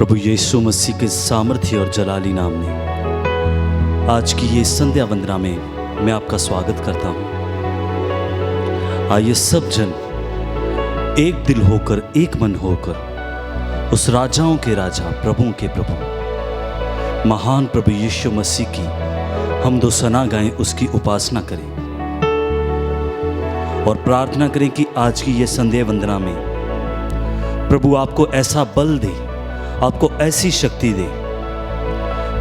प्रभु यीशु मसीह के सामर्थ्य और जलाली नाम में आज की ये संध्या वंदना में मैं आपका स्वागत करता हूँ। आइए सब जन एक दिल होकर, एक मन होकर उस राजाओं के राजा, प्रभुओं के प्रभु, महान प्रभु यीशु मसीह की हमदो सना गाएं, उसकी उपासना करें और प्रार्थना करें कि आज की ये संध्या वंदना में प्रभु आपको ऐसा बल दे, आपको ऐसी शक्ति दे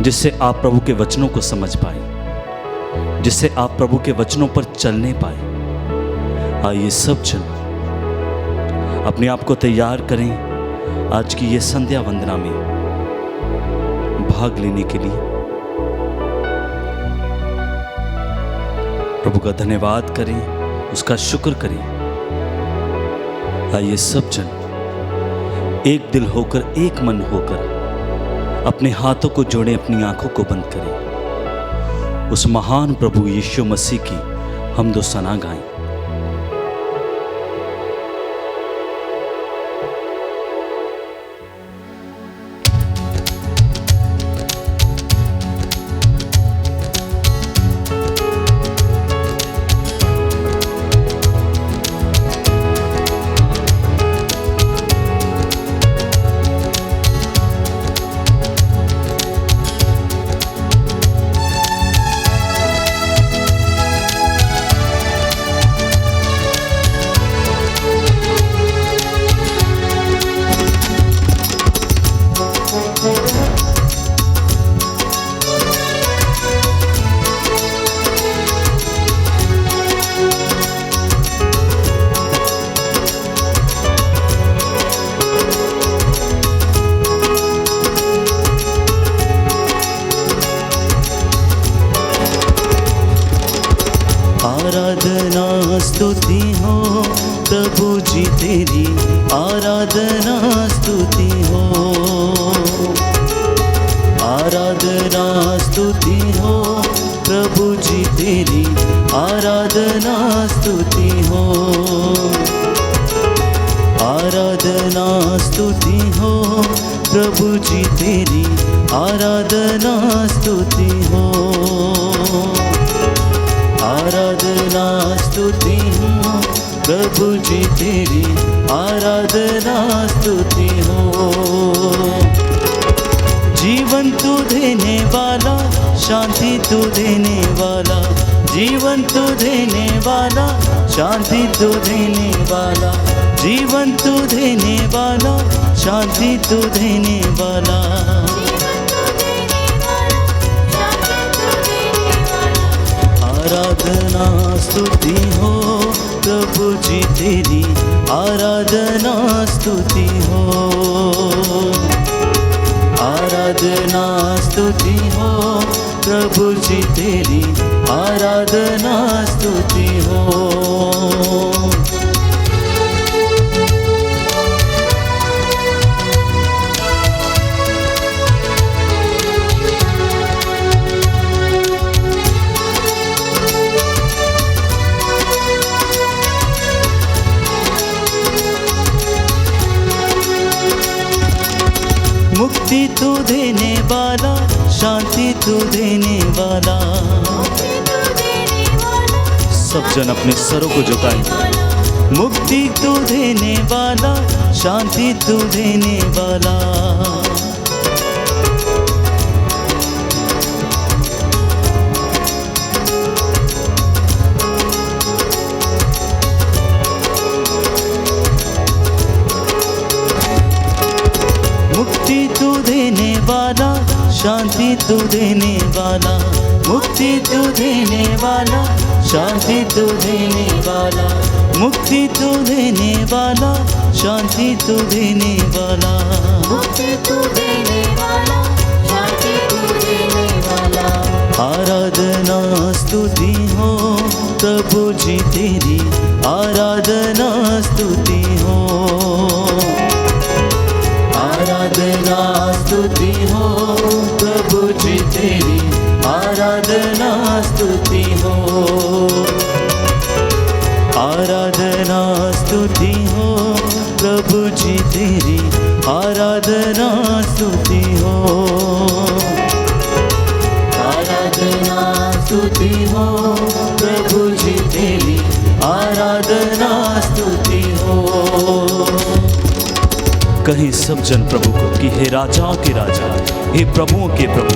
जिससे आप प्रभु के वचनों को समझ पाए, जिससे आप प्रभु के वचनों पर चलने पाए। आइए सब जन अपने आप को तैयार करें आज की ये संध्या वंदना में भाग लेने के लिए। प्रभु का धन्यवाद करें, उसका शुक्र करें। आइए सब जन एक दिल होकर, एक मन होकर अपने हाथों को जोड़ें, अपनी आंखों को बंद करें, उस महान प्रभु यीशु मसीह की हमदो सना गाएं। आराधना स्तुति हो प्रभु जी तेरी, आराधना स्तुति हो, आराधना स्तुति हो प्रभु जी तेरी, आराधना स्तुति हो, आराधना स्तुति हो प्रभु जी तेरी, आराधना स्तुति हो, आराधना स्तुति हो प्रभु जी तेरी, आराधना स्तुति हो। जीवन तू देने वाला, शांति तू देने वाला, जीवन तू देने वाला, शांति तू देने वाला, जीवन तू देने वाला, शांति तू देने वाला। आराधना स्तुति हो प्रभु जी तेरी, आराधना स्तुति हो, आराधना स्तुति हो प्रभु जी तेरी, आराधना स्तुति हो। मुक्ति तू देने वाला, शांति तू देने वाला। सब जन अपने सरों को झुकाएं। मुक्ति तू देने वाला, शांति तू देने वाला, मुक्ति तू देने वाला, शांति तू देने वाला, मुक्ति तू देने वाला, शांति तू देने वाला, मुक्ति तू देने वाला, शांति तू देने वाला, मुक्ति तू देने वाला, शांति तू देने वाला। आराधना स्तुति हो प्रभु जी तेरी, आराधना स्तुति हो, आराधना स्तुति हो प्रभु जी तेरी, आराधना स्तुति हो, आराधना स्तुति हो प्रभु जी तेरी, आराधना स्तुति हो, आराधना स्तुति हो प्रभु जी तेरी, आराधना स्तुति हो। कहीं सब जन प्रभु को कि हे राजाओं के राजा, हे प्रभुओं के प्रभु,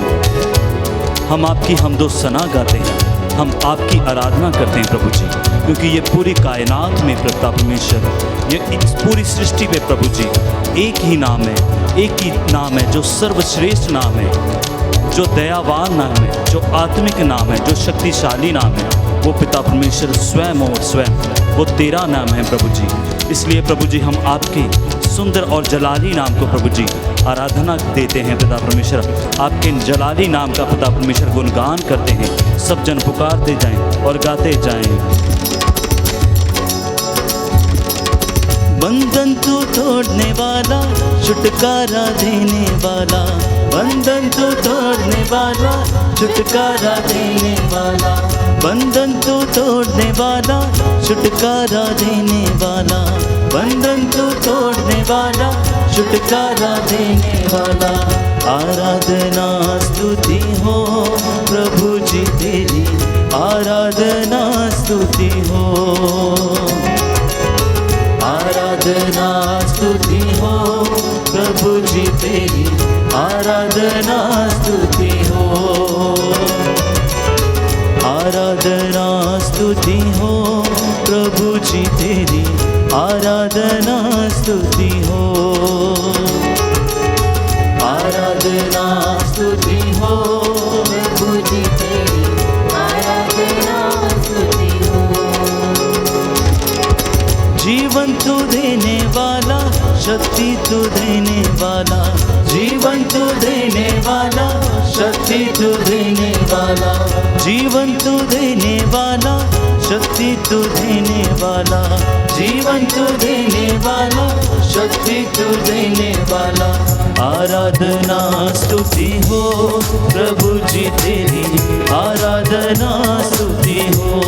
हम आपकी हमदो सना गाते हैं, हम आपकी आराधना करते हैं प्रभु जी, क्योंकि ये पूरी कायनात में पिता परमेश्वर, ये इस पूरी सृष्टि में प्रभु जी एक ही नाम है, एक ही नाम है जो सर्वश्रेष्ठ नाम है, जो दयावान नाम है, जो आत्मिक नाम है, जो शक्तिशाली नाम है, वो पिता परमेश्वर स्वयं और स्वयं वो तेरा नाम है प्रभु जी। इसलिए प्रभु जी हम आपके सुंदर और जलाली नाम को प्रभु जी आराधना देते हैं पिता परमेश्वर, आपके जलाली नाम का पिता परमेश्वर गुणगान करते हैं। सब जन पुकारते जाएं और गाते जाएं। बंधन तू तोड़ने वाला, छुटकारा देने वाला, बंधन तू तोड़ने वाला, छुटकारा देने वाला, बंधन तू तोड़ने वाला, छुटकारा देने वाला, बंधन तू तोड़ने वाला, छुटकारा देने वाला। आराधना स्तुति हो प्रभु जी तेरी, आराधना स्तुति हो, आराधना स्तुति हो प्रभु जी तेरी, आराधना स्तुति हो, आराधना स्तुति हो प्रभु जी तेरी, आराधना स्तुति हो, आराधना स्तुति हो प्रभु जी तेरी, आराधना स्तुति हो। जीवन तू देने वाला, शक्ति तू देने वाला, जीवन तू देने वाला, शक्ति तू देने वाला, जीवन तू देने वाला, शक्ति तू देने वाला, जीवन तू देने वाला, शक्ति तू देने वाला। आराधना स्तुति हो प्रभु जी तेरी, आराधना स्तुति हो,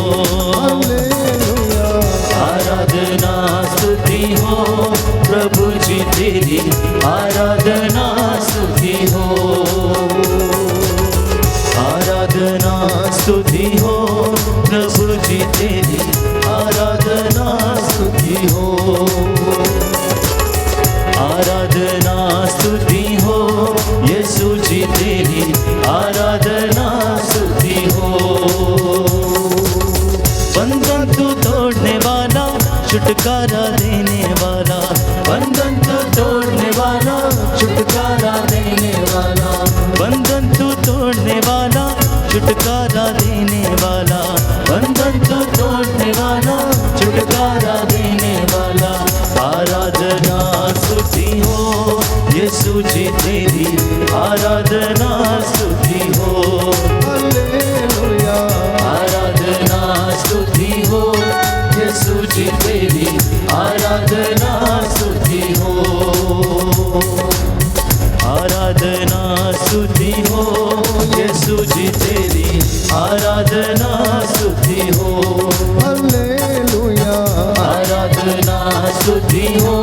आराधना स्तुति हो प्रभु जी तेरी, आराधना स्तुति हो, आराधना स्तुति हो प्रभु जी तेरी, आराधना स्तुति हो, आराधना स्तुति हो यीशु जी तेरी, आराधना स्तुति हो। बंधन तू तोड़ने वाला, छुटकारा देने वाला, बंधन तू तोड़ने वाला, छुटकारा देने वाला, बंधन तू तोड़ने वाला, छुटकारा देने वाला, बंधन तू तोड़ने वाला, छुटकारा देने वाला। आराधना स्तुति हो यीशु जी तेरी, आराधना स्तुति हो, हालेलुया, आराधना स्तुति हो यीशु जी तेरी, आराधना स्तुति हो, आराधना स्तुति हो यीशु जी तेरी, आराधना स्तुति हो, हालेलुया, आराधना स्तुति हो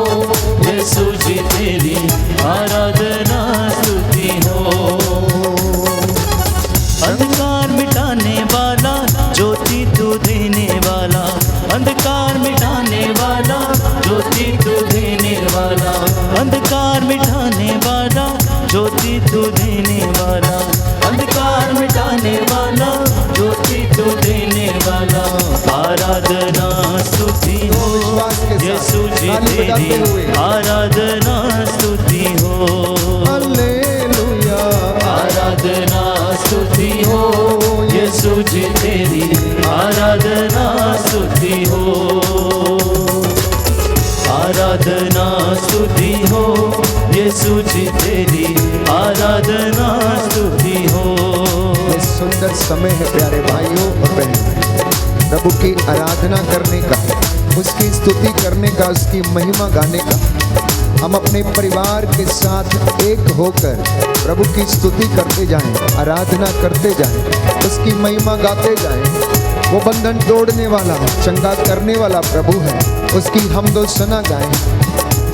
यीशु जी तेरी, आराधना स्तुति हो। अंधकार मिटाने वाला, ज्योति तू देने वाला, अंधकार मिटाने वाला, ज्योति तू देने वाला, अंधकार मिटाने वाला, ज्योति तू देने वाला, अंधकार मिटाने वाला, ज्योति तू देने वाला। आराधना स्तुति हो यीशु जी तेरी, आराधना स्तुति हो, हालेलुया, आराधना स्तुति हो यीशु जी तेरी, आराधना स्तुति हो, आराधना स्तुति हो यीशु जी तेरी, आराधना स्तुति हो। ये सुंदर समय है प्यारे भाइयों और बहनों, प्रभु की आराधना करने का, उसकी स्तुति करने का, उसकी महिमा गाने का। हम अपने परिवार के साथ एक होकर प्रभु की स्तुति करते जाएं, आराधना करते जाएं, उसकी महिमा गाते जाएं। वो बंधन तोड़ने वाला, चंगा करने वाला प्रभु है, उसकी हमदो सना गाएं।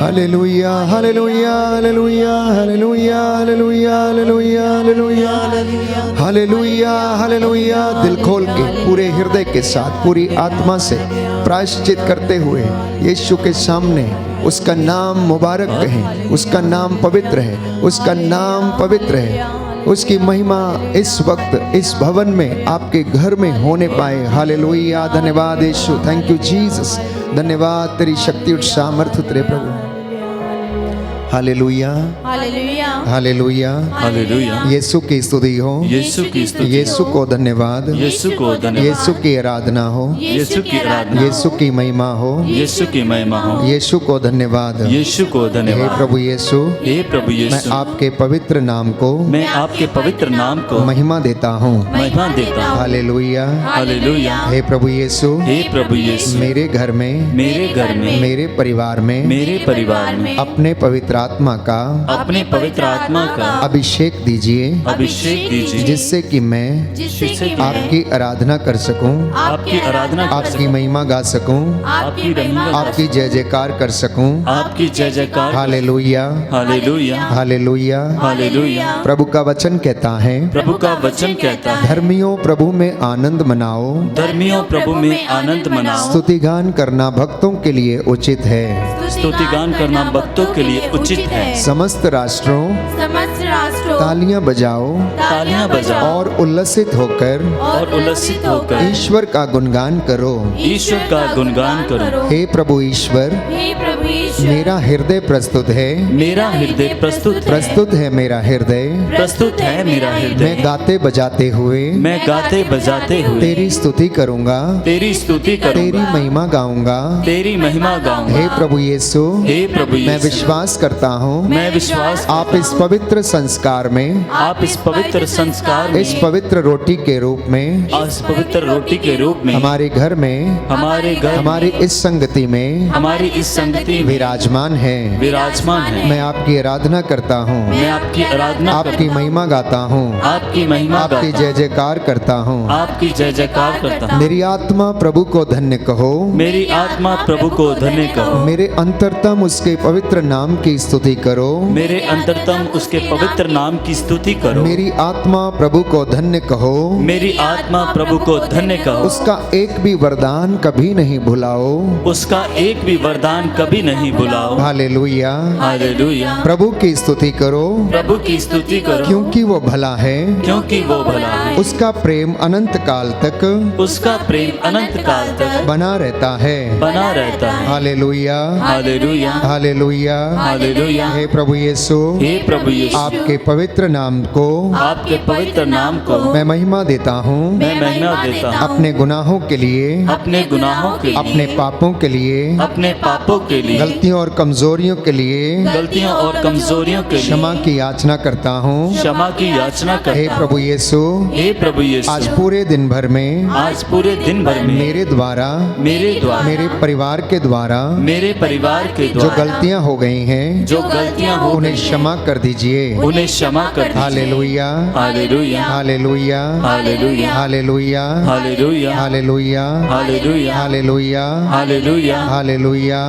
Hallelujah hallelujah hallelujah hallelujah hallelujah hallelujah hallelujah hallelujah hallelujah. दिल खोल के पूरे हृदय के साथ पूरी आत्मा से प्रायश्चित करते हुए यीशु के सामने उसका नाम मुबारक कहें, उसका नाम पवित्र है, उसका नाम पवित्र है। उसकी महिमा इस वक्त इस भवन में आपके घर में होने पाए। हालेलुया, धन्यवाद यीशु, थैंक यू जीसस, धन्यवाद तेरी शक्ति और सामर्थ्य तेरे प्रभु। Hallelujah hallelujah hallelujah hallelujah. Yeshu की स्तुति हो, यीशु की स्तुति, यीशु को धन्यवाद, यीशु को धन्यवाद, यीशु की आराधना हो, यीशु की आराधना, यीशु की महिमा हो, यीशु की महिमा हो, यीशु को धन्यवाद। यीशु को हे धन्यवाद। प्रभु यीशु, हे प्रभु मैं यीशु, आपके पवित्र नाम को मैं आपके पवित्र नाम को महिमा देता हूँ। महिमा देता हूँ। Hallelujah hallelujah. हे प्रभु यीशु, हे प्रभु यीशु, मेरे घर में, मेरे घर में, मेरे परिवार में, मेरे परिवार में अपने पवित्र आत्मा का अपने पवित्र आत्मा का अभिषेक दीजिए, अभिषेक दीजिए, जिससे कि मैं जिससे कि मैं आपकी आराधना कर सकूं, आपकी आराधना कर आपकी महिमा गा सकूं, आपकी महिमा, आपकी जय जयकार कर सकूं। आपकी जय जयकार। Hallelujah hallelujah hallelujah. हालेलुया। प्रभु का वचन कहता है, प्रभु का वचन कहता है, धर्मियों प्रभु में आनंद मनाओ, धर्मियों प्रभु में आनंद मनाओ, स्तुतिगान करना भक्तों के लिए उचित है। स्तुतिगान करना भक्तों के लिए उचित है। समस्त राष्ट्रों समस्त राष्ट्रों तालियां बजाओ तालियां बजाओ और उल्लसित होकर और उल्लसित होकर ईश्वर का गुणगान करो। ईश्वर का गुणगान करो। हे प्रभु ईश्वर, हे प्रभु ईश्वर, मेरा हृदय प्रस्तुत है, मेरा हृदय प्रस्तुत है मेरा हृदय। प्रस्तुत है मेरा मैं हृदय। गाते बजाते हुए मैं गाते बजाते हुए तेरी स्तुति करूंगा, तेरी स्तुति तेरी करूंगा, महिमा गाऊंगा। तेरी महिमा गाऊंगा। हे प्रभु यीशु, हे प्रभु मैं यीशु, विश्वास करता हूँ मैं विश्वास आप इस पवित्र संस्कार में, आप इस पवित्र संस्कार में, इस पवित्र रोटी के रूप में, इस पवित्र रोटी के रूप में हमारे घर में, हमारे घर, हमारी इस संगति में हमारी इस संगति में विराजमान है। विराजमान है। मैं आपकी आराधना करता हूँ, मैं आपकी आराधना आपकी करता हूँ, महिमा गाता हूँ, आपकी महिमा आपकी गाता जय जयकार करता हूँ। हूँ, आपकी जय जयकार करता हूँ। मेरी आत्मा प्रभु को धन्य कहो, मेरी आत्मा प्रभु को धन्य कहो। मेरे अंतरतम उसके पवित्र नाम की स्तुति करो। मेरे अंतरतम उसके पवित्र नाम की स्तुति करो। मेरी आत्मा प्रभु को धन्य कहो, मेरी आत्मा प्रभु को धन्य कहो। उसका एक भी वरदान कभी नहीं भुलाओ। उसका एक भी वरदान कभी नहीं भुलाओ। Hallelujah, hallelujah. प्रभु की स्तुति करो, प्रभु की स्तुति करो, क्योंकि वो भला है, क्योंकि वो भला है। उसका प्रेम अनंत काल तक उसका प्रेम अनंत काल तक बना रहता है। बना रहता है। Hallelujah hallelujah. हालेलुया। हालेलुया। हे प्रभु यीशु, हे प्रभु यीशु, आपके पवित्र नाम को आपके पवित्र नाम को मैं महिमा देता हूँ, मैं महिमा देता हूँ। अपने गुनाहों के लिए, अपने गुनाहों के लिए, अपने पापों के लिए, अपने पापों के लिए, गलतियों और कमजोरियों के लिए गलतियों और कमजोरियों के लिए क्षमा की याचना करता हूँ। क्षमा की याचना हे करता हूँ। प्रभु यीशु, हे प्रभु यीशु, आज पूरे दिन भर में आज पूरे दिन भर में मेरे द्वारा, मेरे द्वारा, मेरे परिवार के द्वारा मेरे परिवार के जो द्वारा गलतियां हो गई हैं, जो गलतियां हो उन्हें क्षमा कर दीजिए। उन्हें क्षमा कर दीजिए। Hallelujah hallelujah. Hallelujah hallelujah. Hallelujah hallelujah. Hallelujah hallelujah. Hallelujah hallelujah. Hallelujah hallelujah.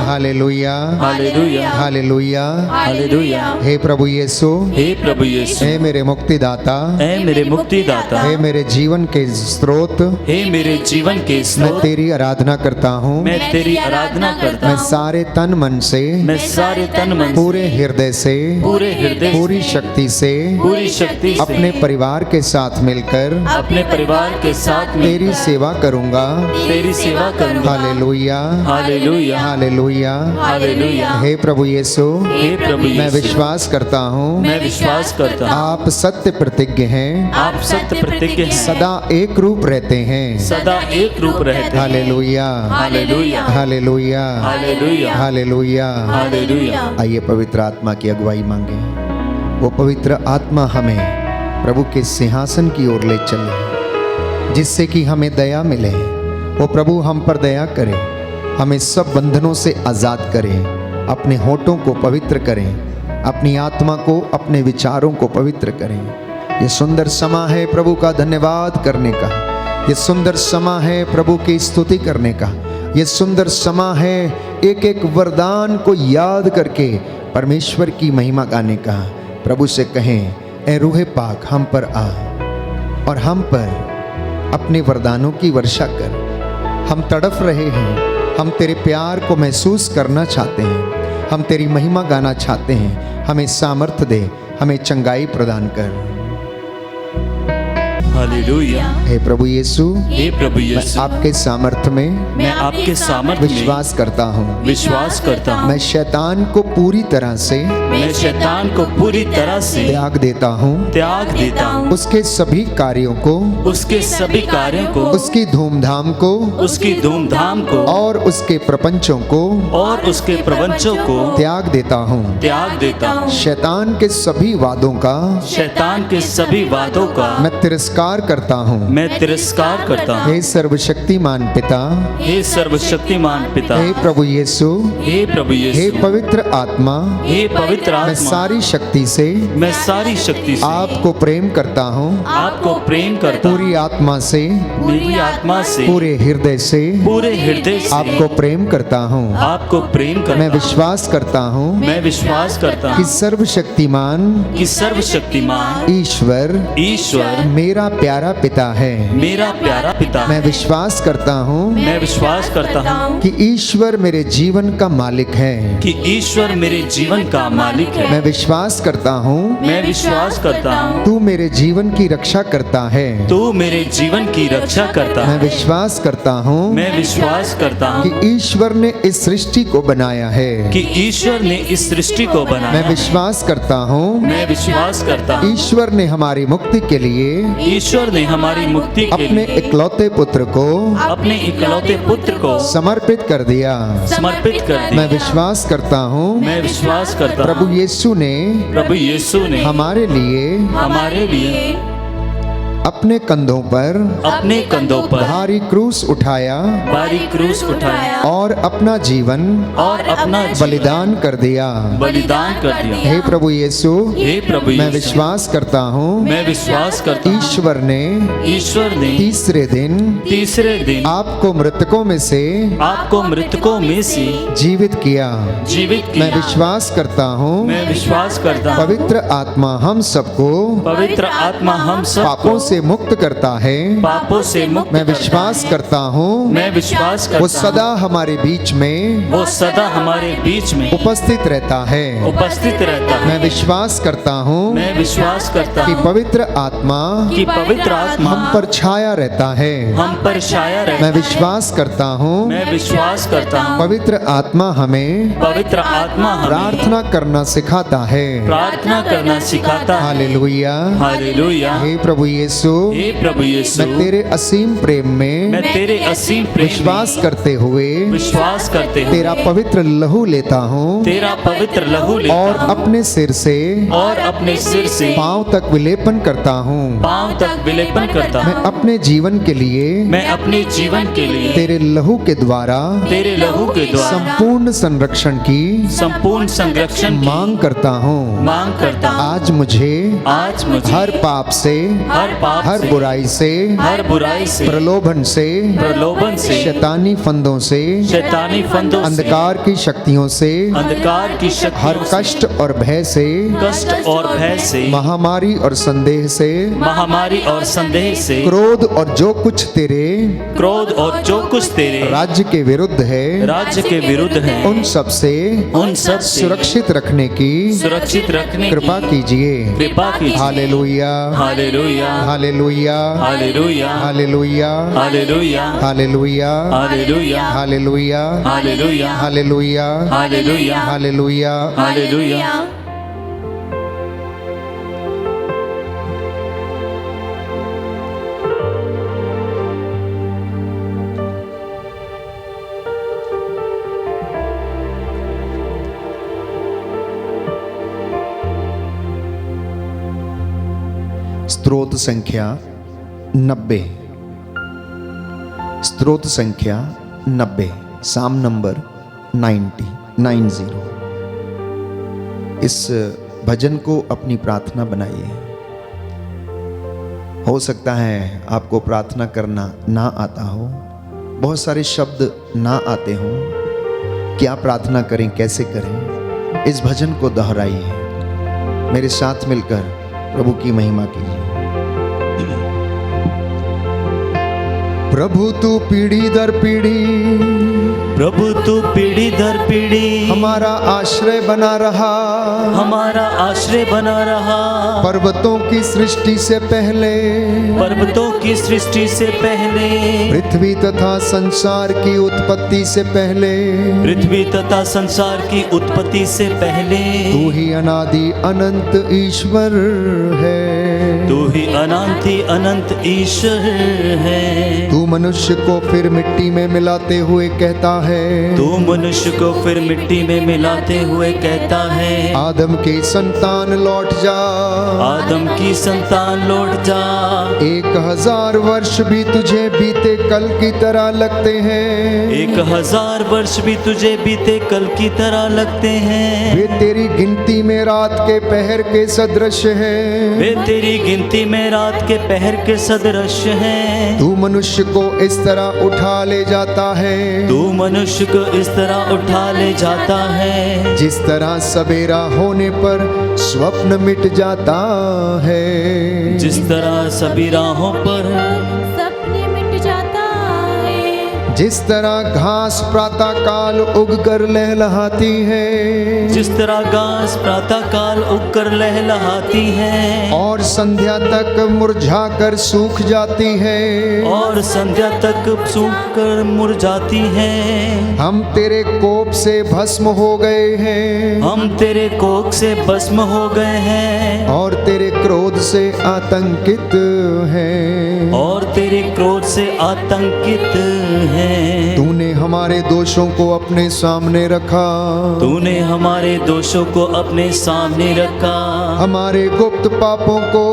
Hallelujah hallelujah. Hallelujah. Hallelujah. हे प्रभु यीशु, हे प्रभु यीशु, हे मेरे मुक्तिदाता, हे मेरे मुक्तिदाता, हे मेरे जीवन के स्रोत, हे मेरे जीवन के मैं स्रोत, तेरी आराधना करता हूँ। मैं तेरी आराधना करता मैं हूँ। सारे तन मन से, मैं सारे तन मन से, पूरे हृदय से, पूरे हृदय से, पूरी शक्ति से, पूरी शक्ति से अपने परिवार के साथ मिलकर अपने परिवार के साथ में तेरी सेवा करूंगा। तेरी सेवा करूंगा। Hallelujah hallelujah. हालेलुया। हालेलुया। हे प्रभु यीशु, हे प्रभु मैं यीशु, विश्वास करता हूँ मैं विश्वास करता हूँ आप सत्य प्रतिज्ञ हैं, आप सत्य प्रतिज्ञ हैं, सदा एक रूप रहते हैं। सदा एक रूप रहते हैं। Hallelujah hallelujah. Hallelujah hallelujah. Hallelujah. Hallelujah. आइए पवित्र आत्मा की अगुवाई मांगे। वो पवित्र आत्मा हमें प्रभु के सिंहासन की ओर ले चले, जिससे कि हमें दया मिले। वो प्रभु हम पर दया करे, हमें सब बंधनों से आज़ाद करें, अपने होठों को पवित्र करें, अपनी आत्मा को, अपने विचारों को पवित्र करें। ये सुंदर समा है प्रभु का धन्यवाद करने का, ये सुंदर समा है प्रभु की स्तुति करने का। ये सुंदर समा है एक एक वरदान को याद करके परमेश्वर की महिमा गाने का। प्रभु से कहें, ए रूहे पाक हम पर आ और हम पर अपने वरदानों की वर्षा कर। हम तड़फ रहे हैं, हम तेरे प्यार को महसूस करना चाहते हैं, हम तेरी महिमा गाना चाहते हैं। हमें सामर्थ्य दे, हमें चंगाई प्रदान कर। हालेलुया। हे प्रभु यीशु, हे प्रभु मैं यीशु, आपके सामर्थ्य में मैं आपके सामर्थ्य में विश्वास करता हूँ। विश्वास करता हूँ। मैं शैतान को पूरी तरह से मैं शैतान को पूरी तरह से त्याग देता हूँ। त्याग देता हूँ। उसके सभी कार्यों को, उसके सभी कार्यों को, उसकी धूमधाम को उसकी धूमधाम को और उसके प्रपंचों को और उसके प्रपंचों को त्याग देता हूँ। त्याग देता हूँ। शैतान के सभी वादों का शैतान के सभी वादों का मैं तिरस्कार करता हूँ। मैं तिरस्कार करता हूँ। हे सर्वशक्तिमान पिता, हे सर्वशक्तिमान पिता, हे प्रभु यीशु, हे प्रभु हे यीशु, पवित्र आत्मा, हे पवित्र मैं आत्मा, सारी शक्ति से मैं सारी शक्ति से आपको प्रेम करता हूँ। आपको प्रेम करता हूँ। पूरी आत्मा से, मेरी आत्मा से, पूरे हृदय से पूरे हृदय से आपको प्रेम करता हूँ। आपको प्रेम करता मैं हूँ। विश्वास करता हूँ मैं विश्वास करता कि हूँ सर्वशक्तिमान कि सर्वशक्तिमान ईश्वर ईश्वर मेरा प्यारा पिता है। मेरा प्यारा पिता मैं है। विश्वास करता हूँ मैं विश्वास करता हूँ कि ईश्वर मेरे जीवन का मालिक है। कि ईश्वर मेरे जीवन का मालिक है। मैं विश्वास करता हूँ मैं विश्वास करता हूँ तू मेरे जीवन की रक्षा करता है। तू मेरे जीवन की रक्षा करता मैं है। विश्वास करता हूँ मैं विश्वास करता हूँ कि ईश्वर ने इस सृष्टि को बनाया है। कि ईश्वर ने इस सृष्टि को मैं बनाया। विश्वास करता हूँ मैं विश्वास करता हूँ ईश्वर ने हमारी मुक्ति के लिए ईश्वर ने हमारी मुक्ति के अपने लिए इकलौते पुत्र को अपने इकलौते पुत्र को समर्पित कर दिया। समर्पित कर मैं दिया। विश्वास करता हूँ मैं विश्वास करता प्रभु हूँ यीशु ने प्रभु यीशु ने हमारे लिए हमारे लिए अपने कंधों पर अपने कंधों पर भारी क्रूस उठाया भारी क्रूस उठाया और अपना जीवन और अपना जीवन बलिदान कर दिया। बलिदान कर दिया। हे प्रभु यीशु, हे प्रभु मैं यीशु, विश्वास करता हूँ मैं विश्वास करता हूँ ईश्वर ने तीसरे दिन आपको मृतकों में से आपको मृतकों में से जीवित किया। जीवित मैं किया। विश्वास करता हूँ मैं विश्वास करता हूँ पवित्र आत्मा हम सबको पवित्र आत्मा हम सब पापों से मुक्त करता है। पापों से मुक्त मैं विश्वास करता हूँ मैं विश्वास वो करता सदा हमारे बीच में हूँ वो सदा हमारे बीच में उपस्थित रहता है। उपस्थित रहता है। मैं विश्वास करता हूँ मैं विश्वास करता कि हूँ पवित्र आत्मा कि पवित्र आत्मा हम पर छाया रहता है। हम पर छाया रहता मैं है। विश्वास करता हूँ मैं विश्वास करता हूँ पवित्र आत्मा हमें पवित्र आत्मा हमें प्रार्थना करना सिखाता है। प्रार्थना करना सिखाता है। हालेलुया। हालेलुया। हे प्रभु यीशु, हे प्रभु यीशु, मैं तेरे असीम प्रेम मैं में तेरे असीम प्रेम में विश्वास करते हुए विश्वास करते हुए तेरा पवित्र लहू लेता हूँ तेरा पवित्र लहू लेता और हूँ अपने सिर से और अपने सिर से पांव तक विलेपन करता हूँ। पांव तक विलेपन करता मैं हूँ। अपने जीवन के लिए मैं अपने जीवन के लिए तेरे लहू के द्वारा तेरे लहू के द्वारा संपूर्ण संरक्षण की संपूर्ण संरक्षण की मांग करता हूँ। मांग करता हूँ। आज मुझे मुझे हर पाप से, हर पाप हर से, बुराई से, हर बुराई से, प्रलोभन से, प्रलोभन से, शैतानी फंदों से, शैतानी फंदों से, अंधकार की शक्तियों से, अंधकार की शक्तियों हर से, कष्ट और भय से, कष्ट और भय से, महामारी और संदेह से, महामारी और संदेह से, क्रोध और जो कुछ तेरे क्रोध और जो कुछ तेरे राज्य के विरुद्ध है, राज्य के विरुद्ध है, उन सब से सुरक्षित रखने की सुरक्षित रखने की कृपा कीजिए। कृपा कीजिए। Hallelujah, hallelujah, hallelujah, hallelujah, hallelujah, hallelujah, hallelujah, hallelujah, hallelujah, hallelujah, hallelujah, hallelujah, hallelujah. Hallelujah. स्त्रोत संख्या 90, स्त्रोत संख्या 90, साम नंबर 90। इस भजन को अपनी प्रार्थना बनाइए। हो सकता है आपको प्रार्थना करना ना आता हो, बहुत सारे शब्द ना आते हों, क्या प्रार्थना करें, कैसे करें, इस भजन को दोहराइए। मेरे साथ मिलकर प्रभु की महिमा कीजिए। प्रभु तू पीढ़ी दर पीढ़ी, प्रभु तू पीढ़ी दर पीढ़ी हमारा आश्रय बना रहा, हमारा आश्रय बना रहा। पर्वतों की सृष्टि से पहले, पर्वतों की सृष्टि से पहले, पृथ्वी तथा संसार की उत्पत्ति से पहले, पृथ्वी तथा संसार की उत्पत्ति से पहले, तू ही अनादि अनंत ईश्वर है। तू ही अनंत अनंत ईश्वर है। तू मनुष्य को फिर मिट्टी में मिलाते हुए कहता है, तू मनुष्य को फिर मिट्टी में मिलाते हुए कहता है, आदम के संतान लौट जा, आदम की संतान लौट जा। 1000 वर्ष भी तुझे बीते कल की तरह लगते हैं, 1000 वर्ष भी तुझे बीते कल की तरह लगते हैं। वे तेरी गिनती में रात के पहर के सदृश हैं, वे तेरी गिनती में रात के पहर के सदृश हैं। तू मनुष्य को इस तरह उठा ले जाता है, तू मनुष्य को इस तरह उठा ले जाता है, जिस तरह सवेरा होने पर स्वप्न मिट जाता है। जिस तरह सभी राहों पर सपने मिट जाता है। जिस तरह घास प्रातः काल उगकर लहलहाती है, जिस तरह घास प्रातः काल उगकर लहलहाती है, और संध्या तक मुरझा कर सूख जाती है, और संध्या तक सूख कर मुरझाती है। हम तेरे कोप से भस्म हो गए हैं, हम तेरे कोख से भस्म हो गए हैं, और तेरे क्रोध से आतंकित हैं, और तेरे क्रोध से आतंकित हैं। तूने हमारे दोषों को अपने सामने रखा, तूने हमारे दोषों को अपने सामने रखा, हमारे गुप्त पापों को,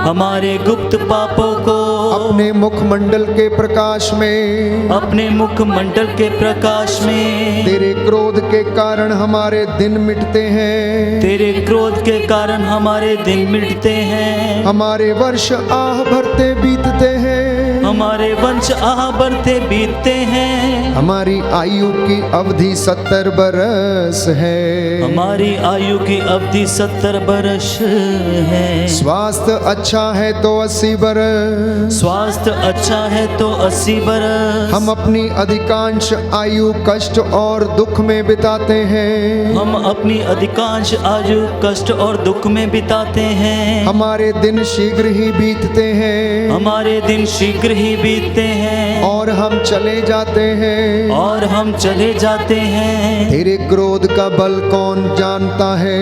हमारे गुप्त पापों को अपने मुखमंडल के प्रकाश में, अपने मुखमंडल के प्रकाश में। तेरे क्रोध के कारण हमारे दिन मिटते हैं, तेरे क्रोध के कारण हमारे दिन मिटते हैं, हमारे वर्ष आह भरते बीतते हैं, हमारे वंश आह बढ़ते बीतते हैं। हमारी आयु की अवधि 70 बरस है, हमारी आयु की अवधि 70 बरस है। स्वास्थ्य अच्छा है तो 80 बरस, स्वास्थ्य अच्छा है तो 80 बरस। हम अपनी अधिकांश आयु कष्ट और दुख में बिताते हैं, हम अपनी अधिकांश आयु कष्ट और दुख में बिताते हैं। हमारे दिन शीघ्र ही बीतते हैं, हमारे दिन शीघ्र ही बीतते हैं, और हम चले जाते हैं, और हम चले जाते हैं। तेरे क्रोध का बल कौन जानता है,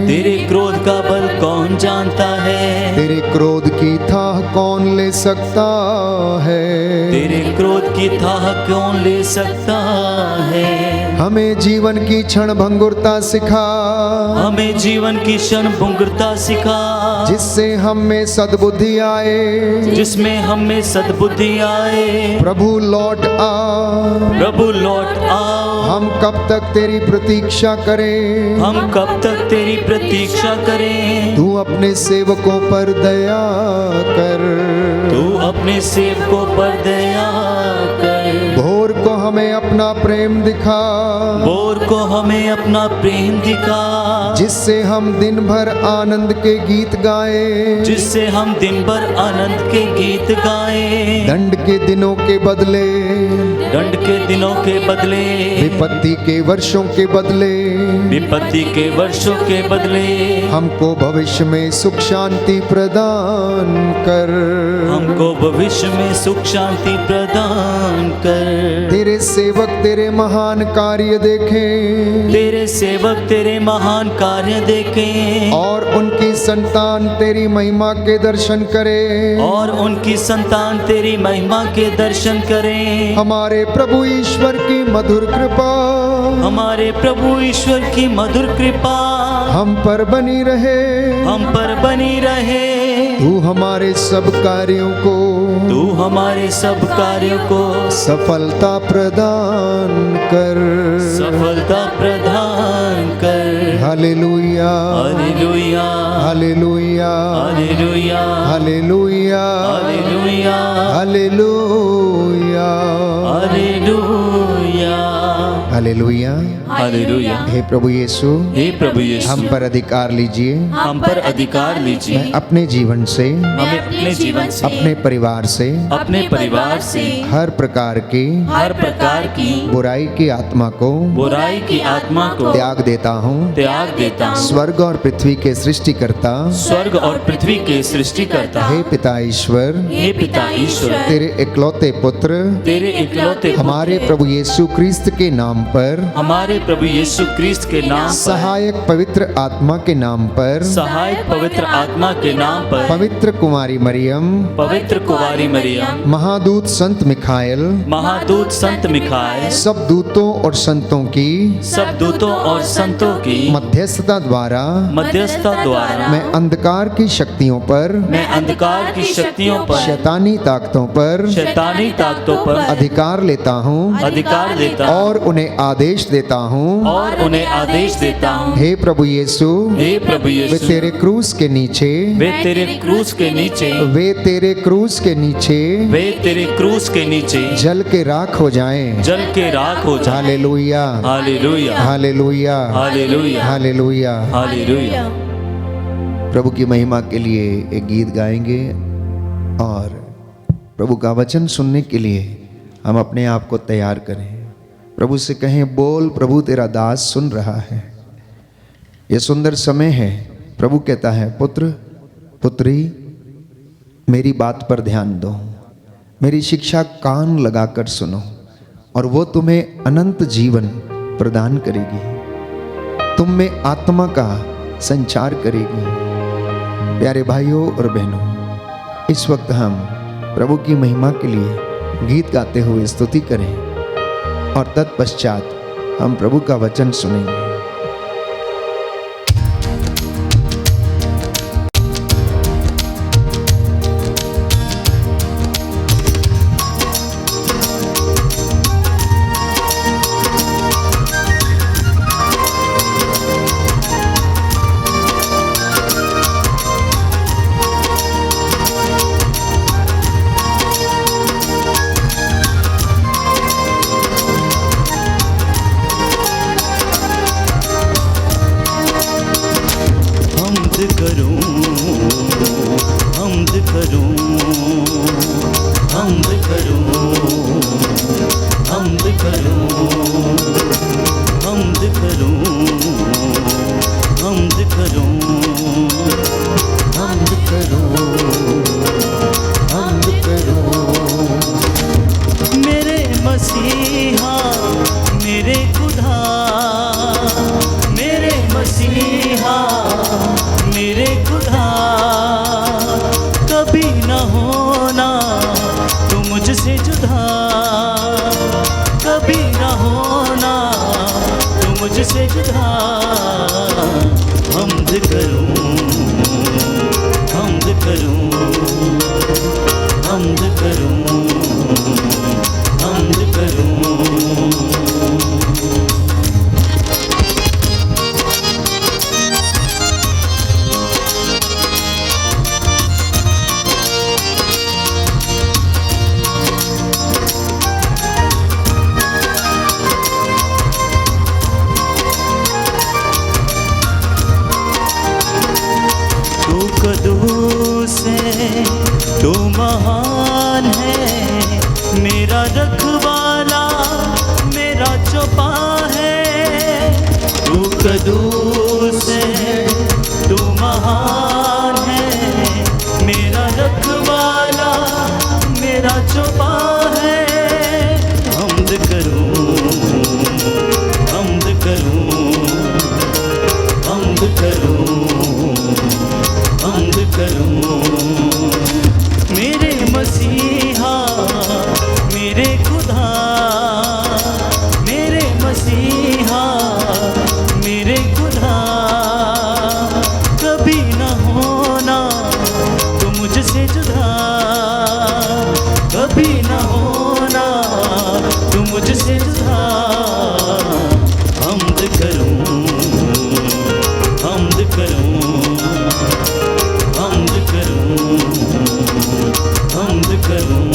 तेरे क्रोध का बल कौन जानता है, तेरे क्रोध की थाह कौन ले सकता है, तेरे क्रोध की थाह कौन ले सकता है। हमें जीवन की क्षण भंगुरता सिखा, हमें जीवन की क्षण भंगुरता सिखा, जिससे हम में सद्बुद्धि आए, जिसमें हम में सद्बुद्धि आए। प्रभु लौट आ, प्रभु लौट आओ। हम कब तक तेरी प्रतीक्षा करें, हम कब तक तेरी प्रतीक्षा करें। तू अपने सेवकों पर दया कर, तू अपने सेवकों पर दया कर। भोर को हमें अपना प्रेम दिखा, भोर को हमें अपना प्रेम दिखा, जिससे हम दिन भर आनंद के गीत गाए, जिससे हम दिन भर आनंद के गीत गाए। दंड के दिनों के बदले, दंड के दिनों के बदले, विपत्ति के वर्षों के बदले, विपत्ति के वर्षों के बदले, हमको भविष्य में सुख शांति प्रदान कर, हमको भविष्य में सुख शांति प्रदान कर। तेरे सेवक तेरे महान कार्य देखें, तेरे सेवक तेरे महान कार्य देखें, और उनकी संतान तेरी महिमा के दर्शन करे, और उनकी संतान तेरी महिमा के दर्शन करें। हमारे प्रभु ईश्वर की मधुर कृपा, हमारे प्रभु ईश्वर की मधुर कृपा हम पर बनी रहे, हम पर बनी रहे। तू हमारे सब कार्यों को, तू हमारे सब कार्यों को सफलता प्रदान कर, सफलता प्रदान कर। Hallelujah, hallelujah, hallelujah, hallelujah, hallelujah, hallelujah, hallelujah. Hallelujah hallelujah. Hallelujah. हे प्रभु यीशु, हे प्रभु यीशु, हम पर अधिकार लीजिए। हम पर अधिकार लीजिए। मैं अपने जीवन से, हमें अपने जीवन से, अपने परिवार से, अपने परिवार से हर प्रकार की बुराई की आत्मा को त्याग देता हूँ। स्वर्ग और पृथ्वी के सृष्टिकर्ता, स्वर्ग और पृथ्वी के सृष्टिकर्ता, हे पिता ईश्वर, हे पिता ईश्वर, तेरे इकलौते पुत्र, तेरे इकलौते हमारे प्रभु यीशु क्रिस्त के नाम पर, हमारे प्रभु यीशु क्रिस्त के नाम पर, सहायक पवित्र आत्मा के नाम पर, सहायक पवित्र आत्मा के नाम पर, पवित्र कुमारी मरियम, पवित्र कुमारी मरियम, महादूत संत मिखाइल, महादूत संत मिखाइल, सब दूतों और संतों की, सब दूतों और संतों की मध्यस्थता द्वारा मैं अंधकार की शक्तियों पर, शैतानी ताकतों पर अधिकार लेता हूँ और उन्हें आदेश देता हूँ। हे प्रभु यीशु, वे तेरे क्रूस के नीचे, वे तेरे क्रूस के नीचे जल के राख हो जाएं। Hallelujah, hallelujah, hallelujah, hallelujah, hallelujah. Hallelujah. प्रभु की महिमा के लिए एक गीत गाएंगे और प्रभु का वचन सुनने के लिए हम अपने आप को तैयार करें। प्रभु से कहें, बोल प्रभु तेरा दास सुन रहा है। यह सुंदर समय है। प्रभु कहता है, पुत्र पुत्री मेरी बात पर ध्यान दो, मेरी शिक्षा कान लगाकर सुनो और वो तुम्हें अनंत जीवन प्रदान करेगी, तुम में आत्मा का संचार करेगी। प्यारे भाइयों और बहनों, इस वक्त हम प्रभु की महिमा के लिए गीत गाते हुए स्तुति करें और तत्पश्चात हम प्रभु का वचन सुनेंगे। तू महान है, मेरा रखवाला, मेरा चौपा है। तू कदूस है, तू महान है, मेरा रखवाला, मेरा चौपा है। हम्द करूं, हम्द करूं, हम्द करूं, हम्द करूं। मेरे मसीहा, मेरे खुदा, मेरे मसीहा, मेरे खुदा। कभी न होना तू मुझसे जुदा, कभी न होना तू मुझसे जुदा। हम्द करूं, हम्द करूं, हम्द करूं, हम्द करूं।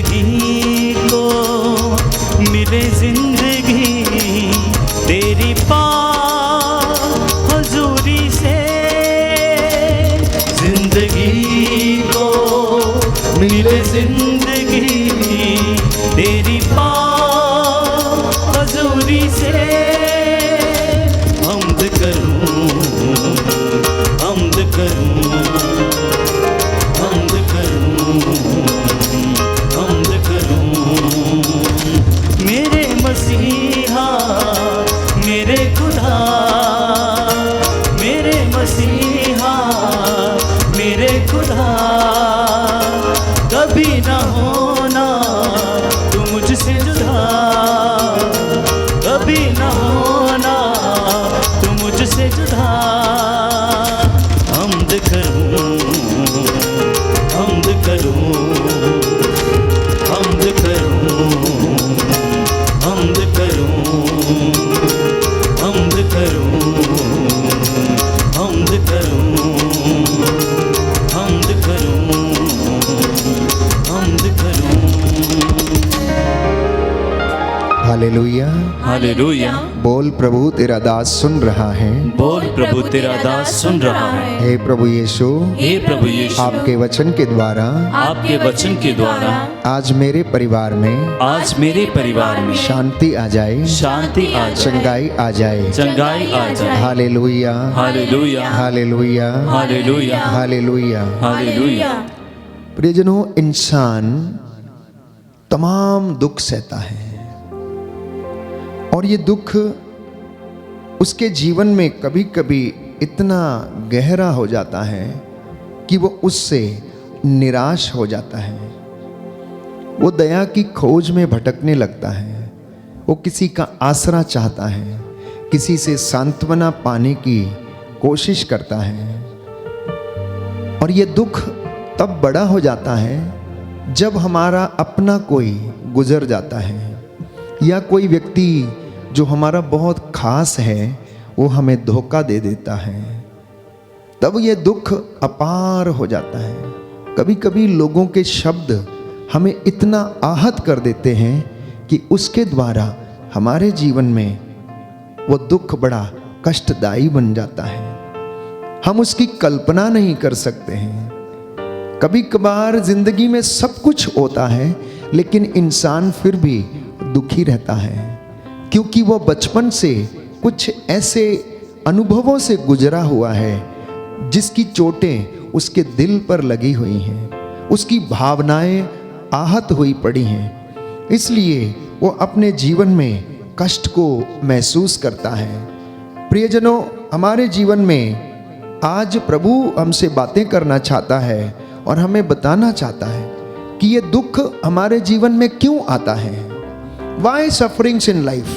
जिंदगी को मिले जिंदगी तेरी हुजूरी से, जिंदगी को मिले जिंदगी तेरी हुजूरी से। हमद करूं, हमद करूं, हमद करूं, हमद करूं। मेरे मसीहा मेरे खुदा, मेरे मसीहा मेरे खुदा, कभी ना होना तू मुझसे जुदा, कभी ना होना तू मुझसे जुदा। हमद करूं, हमद करूं, हमद करूं, हमद करूं, हमद करूं, हमद करूं, हमद करूं, हमद करूं। हालेलुया। हालेलुया। बोल प्रभु तेरा दास सुन रहा है। बोल प्रभु तेरा दास सुन रहा है। हे प्रभु यीशु, हे प्रभु यीशु, आपके वचन के द्वारा आपके वचन के द्वारा आज मेरे परिवार में आज मेरे परिवार में शांति आ जाए, शांति आ जाए, चंगाई आ जाए। चंगाई आ जाए। Hallelujah, hallelujah, hallelujah, hallelujah, hallelujah. Hallelujah. प्रियजनों, इंसान तमाम दुख सहता है और ये दुख उसके जीवन में कभी कभी इतना गहरा हो जाता है कि वो उससे निराश हो जाता है। वो दया की खोज में भटकने लगता है। वो किसी का आसरा चाहता है, किसी से सांत्वना पाने की कोशिश करता है। और ये दुख तब बड़ा हो जाता है जब हमारा अपना कोई गुजर जाता है या कोई व्यक्ति जो हमारा बहुत खास है वो हमें धोखा दे देता है। तब ये दुख अपार हो जाता है। कभी कभी लोगों के शब्द हमें इतना आहत कर देते हैं कि उसके द्वारा हमारे जीवन में वो दुख बड़ा कष्टदायी बन जाता है। हम उसकी कल्पना नहीं कर सकते हैं। कभी कभार जिंदगी में सब कुछ होता है लेकिन इंसान फिर भी दुखी रहता है, क्योंकि वो बचपन से कुछ ऐसे अनुभवों से गुजरा हुआ है जिसकी चोटें उसके दिल पर लगी हुई हैं, उसकी भावनाएं आहत हुई पड़ी हैं। इसलिए वो अपने जीवन में कष्ट को महसूस करता है। प्रियजनों, हमारे जीवन में आज प्रभु हमसे बातें करना चाहता है और हमें बताना चाहता है कि ये दुख हमारे जीवन में क्यों आता है। Why sufferings in life?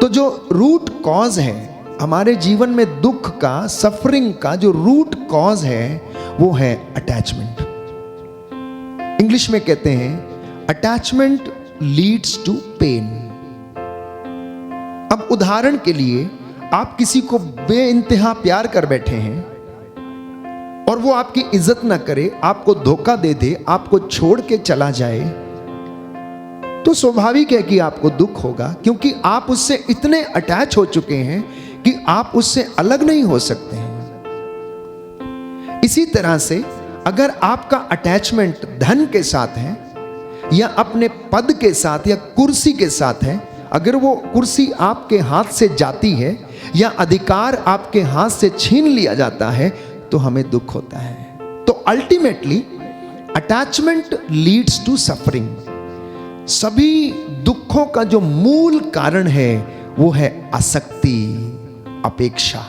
तो जो रूट कॉज है हमारे जीवन में दुख का, सफरिंग का जो रूट कॉज है वो है अटैचमेंट। इंग्लिश में कहते हैं अटैचमेंट लीड्स टू पेन। अब उदाहरण के लिए आप किसी को बेइंतहा प्यार कर बैठे हैं और वो आपकी इज्जत ना करे, आपको धोखा दे दे, आपको छोड़ के चला जाए, तो स्वाभाविक है कि आपको दुख होगा, क्योंकि आप उससे इतने अटैच हो चुके हैं कि आप उससे अलग नहीं हो सकते हैं। इसी तरह से अगर आपका अटैचमेंट धन के साथ है या अपने पद के साथ या कुर्सी के साथ है, अगर वो कुर्सी आपके हाथ से जाती है या अधिकार आपके हाथ से छीन लिया जाता है तो हमें दुख होता है। तो ultimately attachment leads to suffering. सभी दुखों का जो मूल कारण है वो है आसक्ति, अपेक्षा।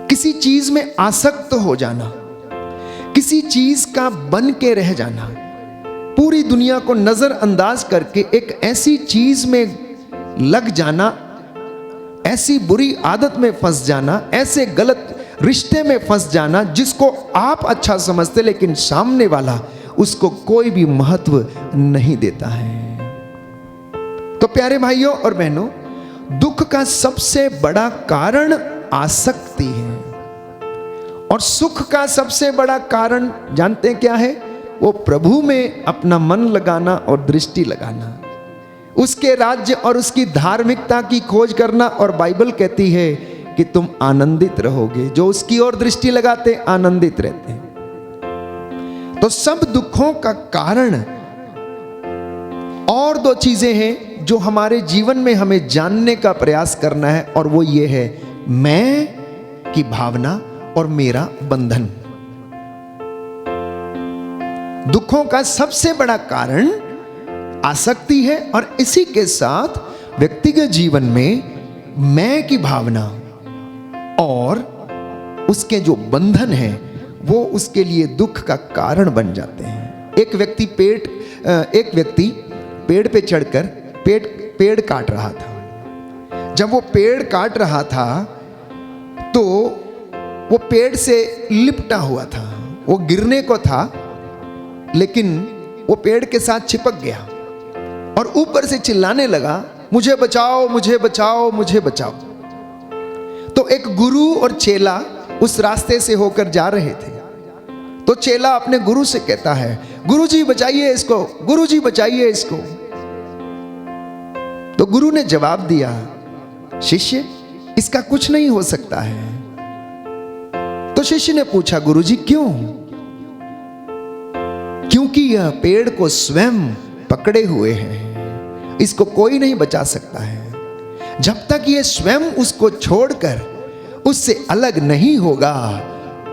किसी चीज में आसक्त हो जाना, किसी चीज का बन के रह जाना, पूरी दुनिया को नजरअंदाज करके एक ऐसी चीज में लग जाना, ऐसी बुरी आदत में फंस जाना, ऐसे गलत रिश्ते में फंस जाना जिसको आप अच्छा समझते लेकिन सामने वाला उसको कोई भी महत्व नहीं देता है। तो प्यारे भाइयों और बहनों, दुख का सबसे बड़ा कारण आसक्ति है। और सुख का सबसे बड़ा कारण जानते हैं क्या है? वो प्रभु में अपना मन लगाना और दृष्टि लगाना, उसके राज्य और उसकी धार्मिकता की खोज करना। और बाइबल कहती है कि तुम आनंदित रहोगे। जो उसकी ओर दृष्टि लगाते आनंदित रहते हैं। तो सब दुखों का कारण और दो चीजें हैं जो हमारे जीवन में हमें जानने का प्रयास करना है, और वो ये है मैं की भावना और मेरा बंधन। दुखों का सबसे बड़ा कारण आसक्ति है, और इसी के साथ व्यक्तिगत जीवन में मैं की भावना और उसके जो बंधन है वो उसके लिए दुख का कारण बन जाते हैं। एक व्यक्ति पेड़ पे चढ़कर पेड़ काट रहा था। जब वो पेड़ काट रहा था तो वो पेड़ से लिपटा हुआ था, वो गिरने को था, लेकिन वो पेड़ के साथ चिपक गया और ऊपर से चिल्लाने लगा, मुझे बचाओ, मुझे बचाओ, मुझे बचाओ। तो एक गुरु और चेला उस रास्ते से होकर जा रहे थे। तो चेला अपने गुरु से कहता है, गुरुजी बचाइए इसको, गुरुजी बचाइए इसको। तो गुरु ने जवाब दिया, शिष्य इसका कुछ नहीं हो सकता है। तो शिष्य ने पूछा, गुरुजी क्यों? क्योंकि यह पेड़ को स्वयं पकड़े हुए है, इसको कोई नहीं बचा सकता है। जब तक ये स्वयं उसको छोड़कर उससे अलग नहीं होगा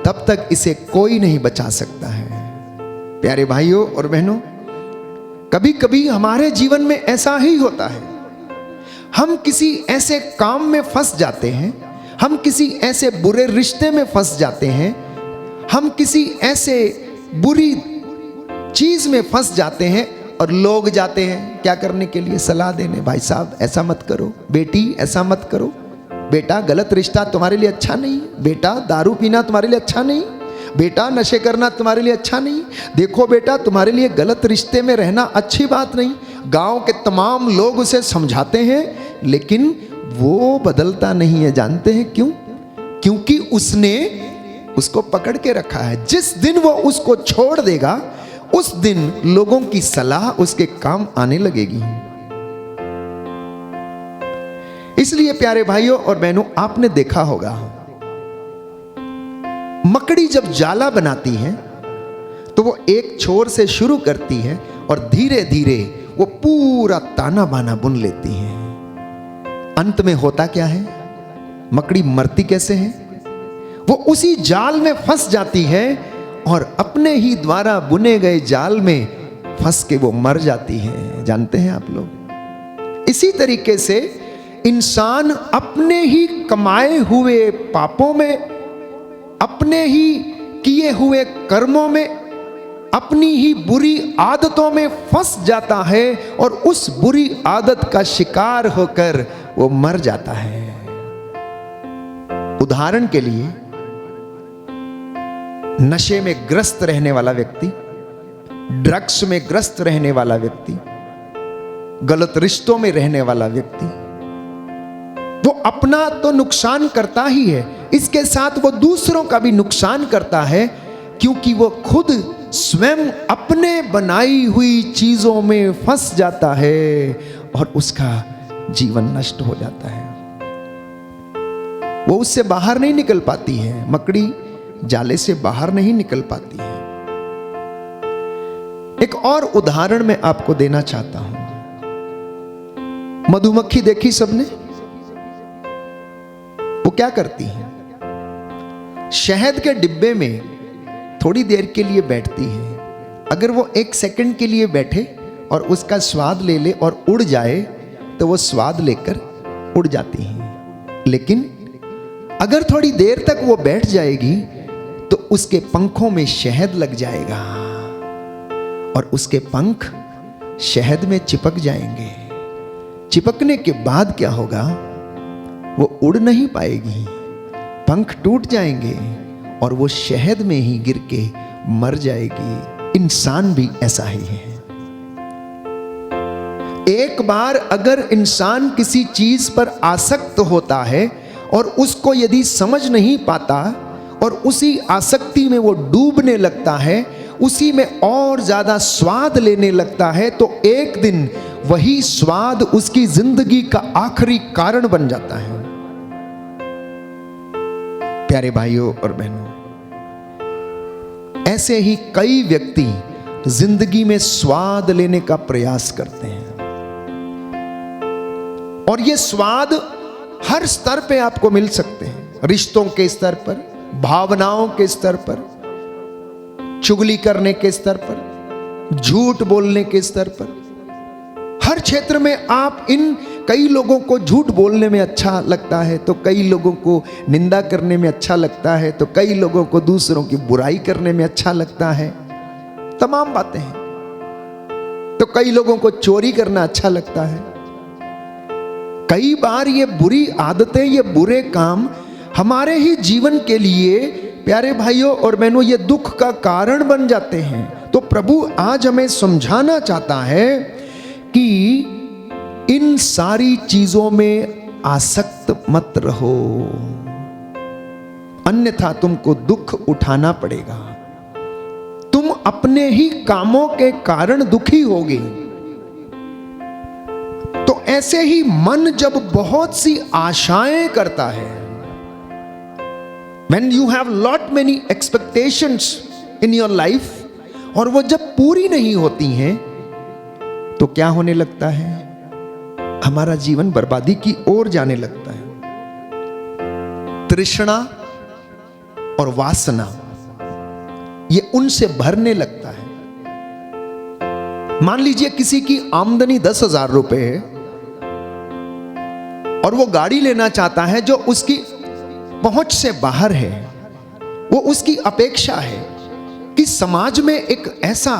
तब तक इसे कोई नहीं बचा सकता है। प्यारे भाइयों और बहनों, कभी कभी हमारे जीवन में ऐसा ही होता है। हम किसी ऐसे काम में फंस जाते हैं, हम किसी ऐसे बुरे रिश्ते में फंस जाते हैं, हम किसी ऐसे बुरी चीज में फंस जाते हैं, और लोग जाते हैं क्या करने के लिए? सलाह देने। भाई साहब ऐसा मत करो, बेटी ऐसा मत करो, बेटा गलत रिश्ता तुम्हारे लिए अच्छा नहीं, बेटा दारू पीना तुम्हारे लिए अच्छा नहीं, बेटा नशे करना तुम्हारे लिए अच्छा नहीं, देखो बेटा तुम्हारे लिए गलत रिश्ते में रहना अच्छी बात नहीं। गांव के तमाम लोग उसे समझाते हैं, लेकिन वो बदलता नहीं है। जानते हैं क्यों? क्योंकि उसने उसको पकड़ के रखा है। जिस दिन वो उसको छोड़ देगा उस दिन लोगों की सलाह उसके काम आने लगेगी। इसलिए प्यारे भाइयों और बहनों, आपने देखा होगा मकड़ी जब जाला बनाती है तो वो एक छोर से शुरू करती है और धीरे धीरे वो पूरा ताना बाना बुन लेती है। अंत में होता क्या है? मकड़ी मरती कैसे है? वो उसी जाल में फंस जाती है और अपने ही द्वारा बुने गए जाल में फंस के वो मर जाती है। जानते हैं आप लोग? इसी तरीके से इंसान अपने ही कमाए हुए पापों में, अपने ही किए हुए कर्मों में, अपनी ही बुरी आदतों में फंस जाता है और उस बुरी आदत का शिकार होकर वो मर जाता है। उदाहरण के लिए, नशे में ग्रस्त रहने वाला व्यक्ति, ड्रग्स में ग्रस्त रहने वाला व्यक्ति, गलत रिश्तों में रहने वाला व्यक्ति, वो अपना तो नुकसान करता ही है, इसके साथ वो दूसरों का भी नुकसान करता है, क्योंकि वो खुद स्वयं अपने बनाई हुई चीजों में फंस जाता है और उसका जीवन नष्ट हो जाता है। वो उससे बाहर नहीं निकल पाती है, मकड़ी जाले से बाहर नहीं निकल पाती है। एक और उदाहरण मैं आपको देना चाहता हूं। मधुमक्खी देखी सबने? वो क्या करती है? शहद के डिब्बे में थोड़ी देर के लिए बैठती है। अगर वो 1 सेकंड के लिए बैठे और उसका स्वाद ले ले और उड़ जाए तो वो स्वाद लेकर उड़ जाती है। लेकिन अगर थोड़ी देर तक वो बैठ जाएगी तो उसके पंखों में शहद लग जाएगा और उसके पंख शहद में चिपक जाएंगे। चिपकने के बाद क्या होगा? वो उड़ नहीं पाएगी, पंख टूट जाएंगे और वो शहद में ही गिर के मर जाएगी। इंसान भी ऐसा ही है। एक बार अगर इंसान किसी चीज पर आसक्त होता है और उसको यदि समझ नहीं पाता, और उसी आसक्ति में वो डूबने लगता है, उसी में और ज्यादा स्वाद लेने लगता है, तो एक दिन वही स्वाद उसकी जिंदगी का आखिरी कारण बन जाता है। प्यारे भाइयों और बहनों, ऐसे ही कई व्यक्ति जिंदगी में स्वाद लेने का प्रयास करते हैं, और ये स्वाद हर स्तर पे आपको मिल सकते हैं। रिश्तों के स्तर पर, भावनाओं के स्तर पर, चुगली करने के स्तर पर, झूठ बोलने के स्तर पर, हर क्षेत्र में आप इन कई लोगों को झूठ बोलने में अच्छा लगता है, तो कई लोगों को निंदा करने में अच्छा लगता है, तो कई लोगों को दूसरों की बुराई करने में अच्छा लगता है, तमाम बातें हैं। तो कई लोगों को चोरी करना अच्छा लगता है। कई बार ये बुरी आदतें, ये बुरे काम हमारे ही जीवन के लिए, प्यारे भाइयों और बहनों, ये दुख का कारण बन जाते हैं। तो प्रभु आज हमें समझाना चाहता है कि इन सारी चीजों में आसक्त मत रहो, अन्यथा तुमको दुख उठाना पड़ेगा। तुम अपने ही कामों के कारण दुखी होगे। तो ऐसे ही मन जब बहुत सी आशाएं करता है, when you have lot many expectations in your life, और वो जब पूरी नहीं होती हैं, तो क्या होने लगता है? हमारा जीवन बर्बादी की ओर जाने लगता है। तृष्णा और वासना ये उनसे भरने लगता है। मान लीजिए किसी की आमदनी 10,000 रुपए है और वो गाड़ी लेना चाहता है जो उसकी पहुंच से बाहर है। वो उसकी अपेक्षा है कि समाज में एक ऐसा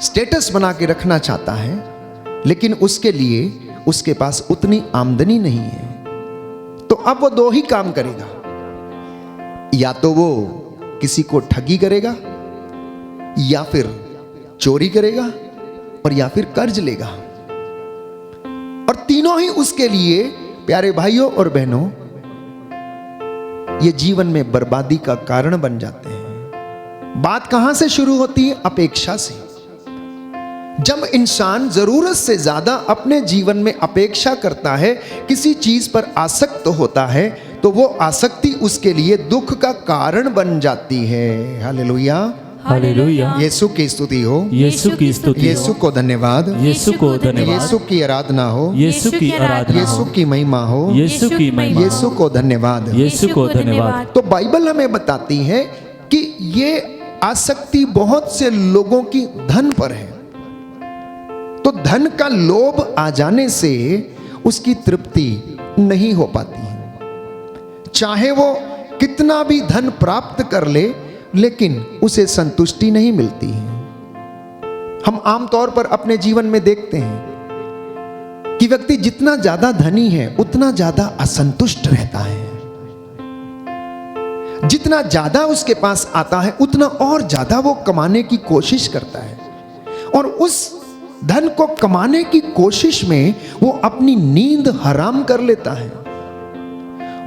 स्टेटस बना के रखना चाहता है, लेकिन उसके लिए उसके पास उतनी आमदनी नहीं है। तो अब वो दो ही काम करेगा, या तो वो किसी को ठगी करेगा, या फिर चोरी करेगा, और या फिर कर्ज लेगा। और तीनों ही उसके लिए, प्यारे भाइयों और बहनों, ये जीवन में बर्बादी का कारण बन जाते हैं। बात कहां से शुरू होती है? अपेक्षा से। जब इंसान जरूरत से ज्यादा अपने जीवन में अपेक्षा करता है, किसी चीज पर आसक्त होता है, तो वो आसक्ति उसके लिए दुख का कारण बन जाती है। Hallelujah, hallelujah. यीशु की स्तुति हो, यीशु की स्तुति हो, यीशु को धन्यवाद, यीशु को धन्यवाद, यीशु की आराधना हो, यीशु की आराधना यीशु हो, की महिमा हो, यीशु की महिमा हो, यीशु को धन्यवाद। यीशु को धन्यवाद। तो बाइबल हमें बताती है कि ये आसक्ति बहुत से लोगों की धन पर है। तो धन का लोभ आ जाने से उसकी तृप्ति नहीं हो पाती है। चाहे वो कितना भी धन प्राप्त कर ले, लेकिन उसे संतुष्टि नहीं मिलती है। हम आमतौर पर अपने जीवन में देखते हैं कि व्यक्ति जितना ज्यादा धनी है उतना ज्यादा असंतुष्ट रहता है। जितना ज्यादा उसके पास आता है उतना और ज्यादा वो कमाने की कोशिश करता है, और उस धन को कमाने की कोशिश में वो अपनी नींद हराम कर लेता है।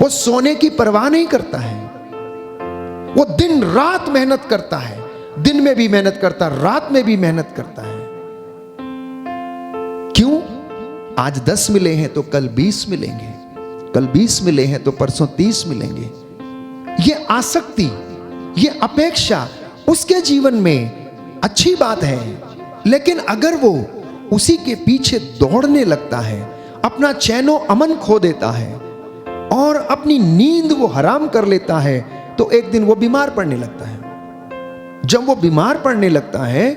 वो सोने की परवाह नहीं करता है। वो दिन रात मेहनत करता है, दिन में भी मेहनत करता, रात में भी मेहनत करता है। क्यों? आज 10 मिले हैं तो कल 20 मिलेंगे, कल 20 मिले हैं तो परसों 30 मिलेंगे। ये आसक्ति, ये अपेक्षा उसके जीवन में अच्छी बात है, लेकिन अगर वो उसी के पीछे दौड़ने लगता है, अपना चैनो अमन खो देता है और अपनी नींद वो हराम कर लेता है, तो एक दिन वो बीमार पड़ने लगता है। जब वो बीमार पड़ने लगता है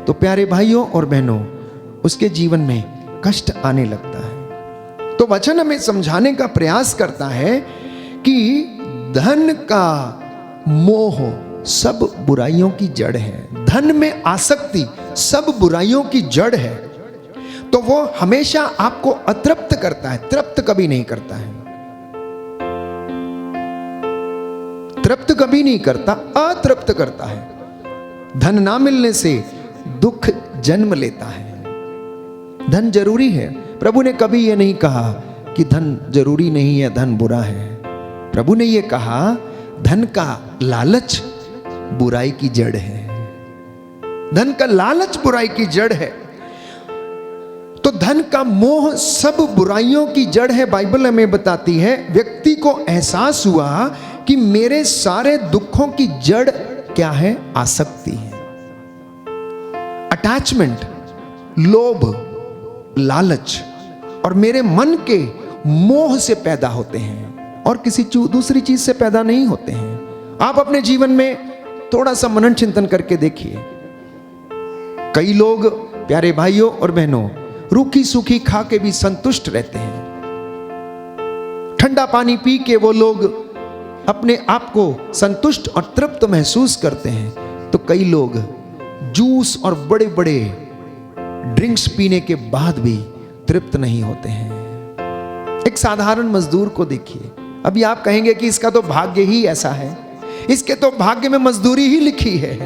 तो प्यारे भाइयों और बहनों, उसके जीवन में कष्ट आने लगता है। तो वचन हमें समझाने का प्रयास करता है कि धन का मोह सब बुराइयों की जड़ है। धन में आसक्ति सब बुराइयों की जड़ है। तो वो हमेशा आपको अतृप्त करता है, तृप्त कभी नहीं करता है। तृप्त कभी नहीं करता, अतृप्त करता है। धन ना मिलने से दुख जन्म लेता है। धन जरूरी है। प्रभु ने कभी यह नहीं कहा कि धन जरूरी नहीं है, धन बुरा है। प्रभु ने यह कहा धन का लालच बुराई की जड़ है। धन का लालच बुराई की जड़ है। तो धन का मोह सब बुराइयों की जड़ है। बाइबल हमें बताती है, व्यक्ति को एहसास हुआ कि मेरे सारे दुखों की जड़ क्या है? आसक्ति है, अटैचमेंट, लोभ, लालच और मेरे मन के मोह से पैदा होते हैं और किसी दूसरी चीज से पैदा नहीं होते हैं। आप अपने जीवन में थोड़ा सा मनन चिंतन करके देखिए। कई लोग प्यारे भाइयों और बहनों रूखी सूखी खा के भी संतुष्ट रहते हैं। ठंडा पानी पी के वो लोग अपने आप को संतुष्ट और तृप्त महसूस करते हैं, तो कई लोग जूस और बड़े बड़े ड्रिंक्स पीने के बाद भी तृप्त नहीं होते हैं। एक साधारण मजदूर को देखिए। अभी आप कहेंगे कि इसका तो भाग्य ही ऐसा है, इसके तो भाग्य में मजदूरी ही लिखी है,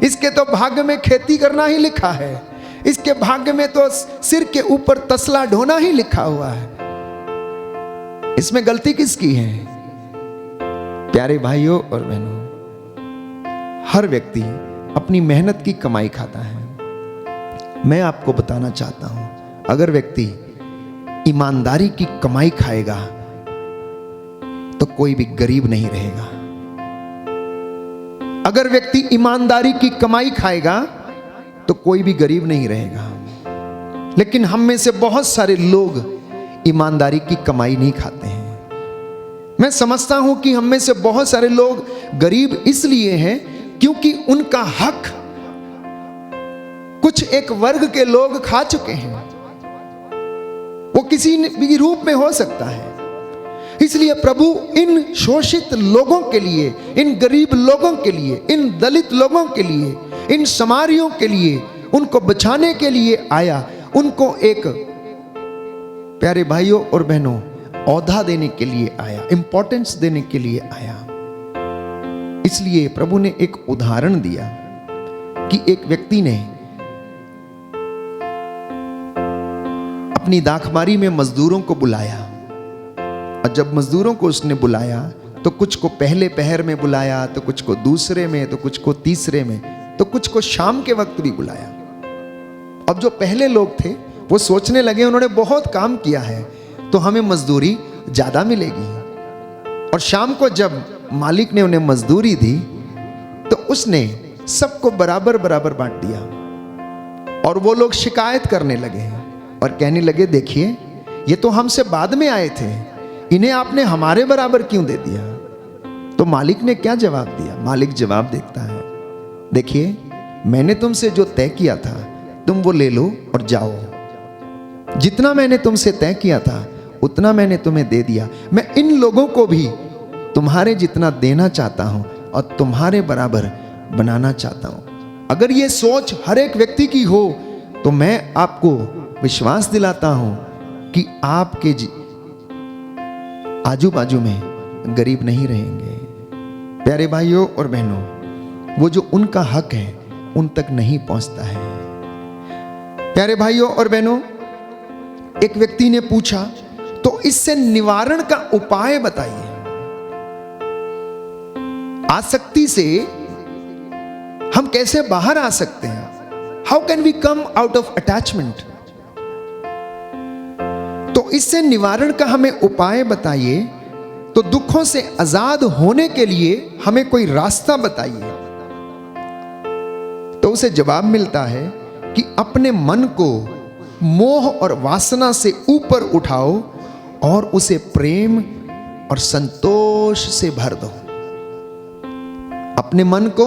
इसके तो भाग्य में खेती करना ही लिखा है, इसके भाग्य में तो सिर के ऊपर तसला ढोना ही लिखा हुआ है। इसमें गलती किसकी है? प्यारे भाइयों और बहनों, हर व्यक्ति अपनी मेहनत की कमाई खाता है। मैं आपको बताना चाहता हूं, अगर व्यक्ति ईमानदारी की कमाई खाएगा तो कोई भी गरीब नहीं रहेगा। अगर व्यक्ति ईमानदारी की कमाई खाएगा तो कोई भी गरीब नहीं रहेगा। लेकिन हम में से बहुत सारे लोग ईमानदारी की कमाई नहीं खाते हैं। मैं समझता हूं कि हम में से बहुत सारे लोग गरीब इसलिए हैं क्योंकि उनका हक कुछ एक वर्ग के लोग खा चुके हैं। वो किसी भी रूप में हो सकता है। इसलिए प्रभु इन शोषित लोगों के लिए, इन गरीब लोगों के लिए, इन दलित लोगों के लिए, इन समारियों के लिए, उनको बचाने के लिए आया। उनको एक प्यारे भाइयों और बहनों औधा देने के लिए आया, इंपॉर्टेंस देने के लिए आया। इसलिए प्रभु ने एक उदाहरण दिया कि एक व्यक्ति ने अपनी दाखमारी में मजदूरों को बुलाया, और जब मजदूरों को उसने बुलाया तो कुछ को पहले पहर में बुलाया, तो कुछ को दूसरे में, तो कुछ को तीसरे में, तो कुछ को शाम के वक्त भी बुलाया। अब जो पहले लोग थे वो सोचने लगे उन्होंने बहुत काम किया है तो हमें मजदूरी ज्यादा मिलेगी। और शाम को जब मालिक ने उन्हें मजदूरी दी तो उसने सबको बराबर बराबर बांट दिया। और वो लोग शिकायत करने लगे और कहने लगे, देखिए ये तो हमसे बाद में आए थे, इन्हें आपने हमारे बराबर क्यों दे दिया? तो मालिक ने क्या जवाब दिया? मालिक जवाब देता है, देखिए मैंने तुमसे जो तय किया था तुम वो ले लो और जाओ। जितना मैंने तुमसे तय किया था उतना मैंने तुम्हें दे दिया। मैं इन लोगों को भी तुम्हारे जितना देना चाहता हूं और तुम्हारे बराबर बनाना चाहता हूं। अगर ये सोच हर एक व्यक्ति की हो तो मैं आपको विश्वास दिलाता हूं कि आपके आजू बाजू में गरीब नहीं रहेंगे। प्यारे भाइयों और बहनों, वो जो उनका हक है उन तक नहीं पहुंचता है। प्यारे भाइयों और बहनों, एक व्यक्ति ने पूछा, तो इससे निवारण का उपाय बताइए। आसक्ति से हम कैसे बाहर आ सकते हैं? How can we come out of attachment? तो इससे निवारण का हमें उपाय बताइए। तो दुखों से आजाद होने के लिए हमें कोई रास्ता बताइए। तो उसे जवाब मिलता है कि अपने मन को मोह और वासना से ऊपर उठाओ और उसे प्रेम और संतोष से भर दो। अपने मन को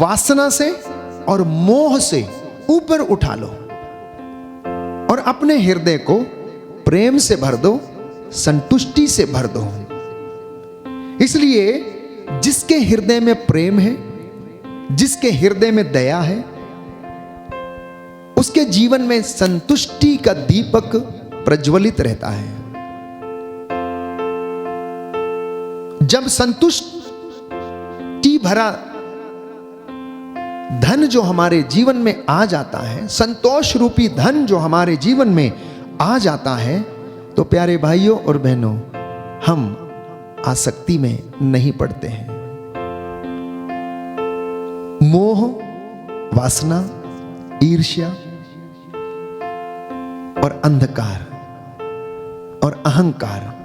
वासना से और मोह से ऊपर उठा लो और अपने हृदय को प्रेम से भर दो, संतुष्टि से भर दो। इसलिए जिसके हृदय में प्रेम है, जिसके हृदय में दया है, उसके जीवन में संतुष्टि का दीपक प्रज्वलित रहता है। जब संतुष्टि भरा धन जो हमारे जीवन में आ जाता है, संतोष रूपी धन जो हमारे जीवन में आ जाता है, तो प्यारे भाइयों और बहनों, हम आसक्ति में नहीं पड़ते हैं। मोह, वासना, ईर्ष्या और अंधकार और अहंकार